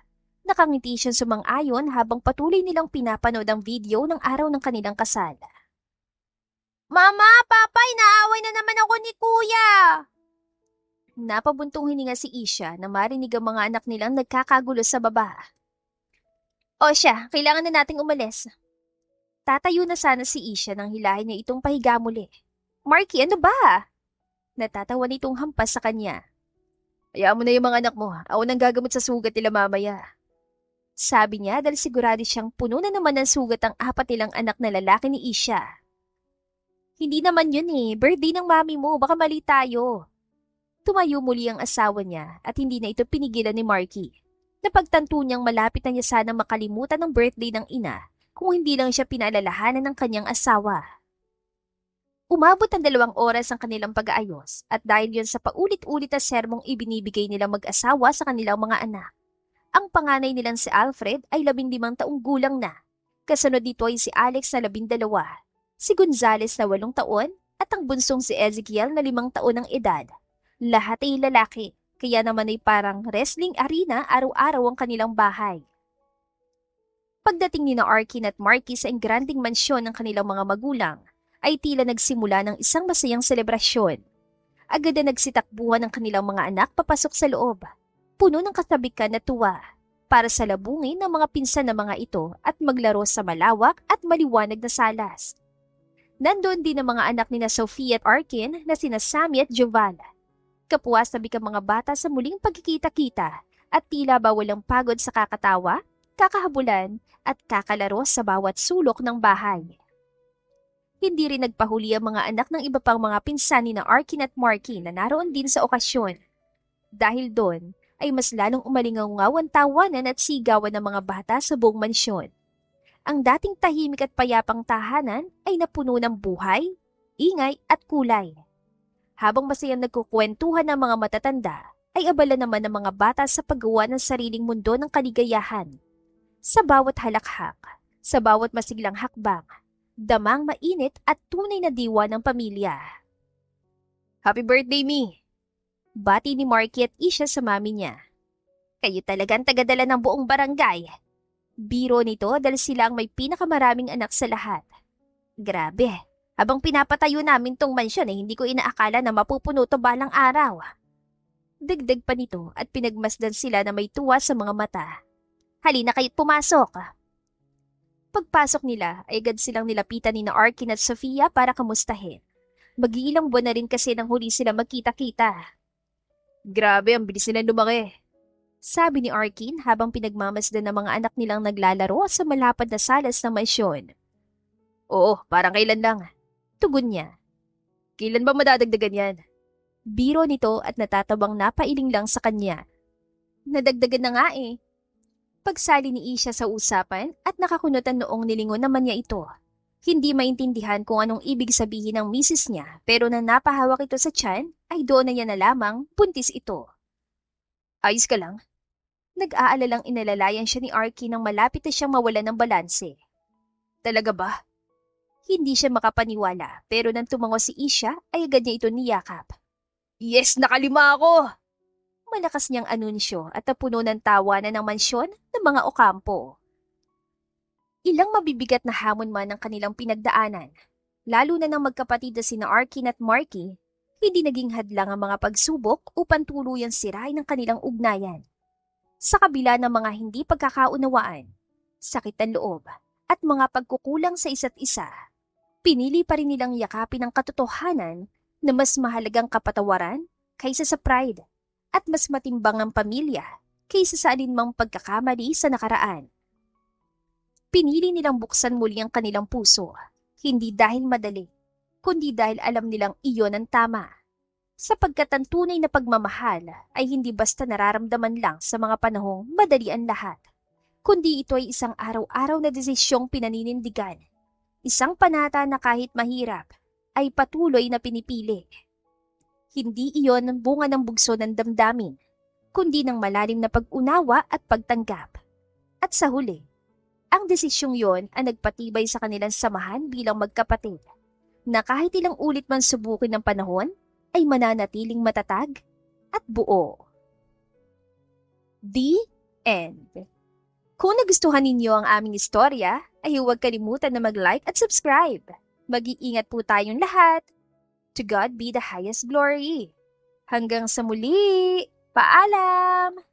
Nakangiti siyang sumang-ayon habang patuloy nilang pinapanood ang video ng araw ng kanilang kasal. Mama, Papa, inaaway na naman ako ni Kuya! Napabuntong hininga si Isha na marinig ang mga anak nilang nagkakagulo sa baba. O siya, kailangan na nating umalis. Tatayo na sana si Isha nang hilahin niya itong pahiga muli. Marky, ano ba? Natatawa nitong hampas sa kanya. Hayaan mo na yung mga anak mo. Ako nang gagamot sa sugat nila mamaya. Sabi niya dahil sigurado siyang puno na naman ng sugat ang apat nilang anak na lalaki ni Isha. Hindi naman yun eh. Birthday ng mami mo. Baka mali tayo. Tumayo muli ang asawa niya at hindi na ito pinigilan ni Marky. Napagtanto niyang malapit na niya sana makalimutan ang birthday ng ina kung hindi lang siya pinaalalahanan ng kanyang asawa. Umabot ang 2 oras ang kanilang pag-aayos at dahil yun sa paulit-ulit na sermong ibinibigay nilang mag-asawa sa kanilang mga anak. Ang panganay nilang si Alfred ay 15 taong gulang na. Kasunod dito ay si Alex na 12, si Gonzales na 8 taon at ang bunsong si Ezekiel na 5 taon ng edad. Lahat ay lalaki, kaya naman ay parang wrestling arena araw-araw ang kanilang bahay. Pagdating ni na Arkin at Marky sa engranding mansyon ng kanilang mga magulang, ay tila nagsimula ng isang masayang selebrasyon. Agad na nagsitakbuhan ng kanilang mga anak papasok sa loob, puno ng kasabikan na tuwa, para salabungin ng mga pinsan na mga ito at maglaro sa malawak at maliwanag na salas. Nandoon din ang mga anak ni na Sophie at Arkin na sina Sammy at Joval. Kapwa sabi ka mga bata sa muling pagkikita-kita at tila ba walang pagod sa kakatawa, kakahabulan at kakalaro sa bawat sulok ng bahay. Hindi rin nagpahuli ang mga anak ng iba pang mga pinsan ni na Arkin at Marky na naroon din sa okasyon. Dahil doon ay mas lalong umalingaw ang tawanan at sigawan ng mga bata sa buong mansyon. Ang dating tahimik at payapang tahanan ay napuno ng buhay, ingay at kulay. Habang masayang nagkukwentuhan ng mga matatanda, ay abala naman ng mga bata sa paggawa ng sariling mundo ng kaligayahan. Sa bawat halakhak, sa bawat masiglang hakbang, damang mainit at tunay na diwa ng pamilya. Happy birthday, Mi! Bati ni Marky at Isha sa mami niya. Kayo talagang tagadala ng buong barangay. Biro nito dahil sila ang may pinakamaraming anak sa lahat. Grabe, habang pinapatayo namin tong mansyon hindi ko inaakala na mapupuno to balang araw. Dagdag pa nito at pinagmasdan sila na may tuwa sa mga mata. Halina kayo't pumasok. Pagpasok nila ay agad silang nilapitan ni na Arkin at Sofia para kamustahin. Mag-iilang buwan na rin kasi nang huli sila magkita-kita. Grabe, ang bilis nilang lumaki. Sabi ni Arkin habang pinagmamasdan ng mga anak nilang naglalaro sa malapad na salas ng mansyon. Oo, parang kailan lang. Tugon niya. Kailan ba madadagdagan yan? Biro nito at natatabang napailing lang sa kanya. Nadagdagan na nga eh. Pagsali ni Isha sa usapan at nakakunutan noong nilingon naman niya ito. Hindi maintindihan kung anong ibig sabihin ng misis niya pero na napahawak ito sa tiyan ay doon na niya na lamang buntis ito. Ayos ka lang? Nag-aalalang inalalayan siya ni Arky nang malapit na siyang mawalan ng balanse. Talaga ba? Hindi siya makapaniwala pero nang tumango si Isha ay agad niya ito niyakap. Yes, nakalima ako! Malakas niyang anunsyo at napuno ng tawanan ng mansyon ng mga Ocampo. Ilang mabibigat na hamon man ang kanilang pinagdaanan, lalo na ng magkapatid na sina Arkin at Marky, hindi naging hadlang ang mga pagsubok upang tuluyang sirain ang kanilang ugnayan. Sa kabila ng mga hindi pagkakaunawaan, sakit ng loob, at mga pagkukulang sa isa't isa, pinili pa rin nilang yakapin ang katotohanan na mas mahalagang kapatawaran kaysa sa pride at mas matimbang ang pamilya kaysa sa alinmang pagkakamali sa nakaraan. Pinili nilang buksan muli ang kanilang puso, hindi dahil madali, kundi dahil alam nilang iyon ang tama. Sapagkat ang tunay na pagmamahal ay hindi basta nararamdaman lang sa mga panahong madali ang lahat, kundi ito ay isang araw-araw na desisyong pinaninindigan, isang panata na kahit mahirap ay patuloy na pinipili. Hindi iyon ang bunga ng bugso ng damdamin, kundi ng malalim na pag-unawa at pagtanggap. At sa huli, ang desisyong yon ang nagpatibay sa kanilang samahan bilang magkapatid, na kahit ilang ulit man subukin ng panahon, ay mananatiling matatag at buo. The End. Kung nagustuhan ninyo ang aming istorya, ay huwag kalimutan na mag-like at subscribe. Mag-iingat po tayong lahat. To God be the highest glory. Hanggang sa muli, paalam!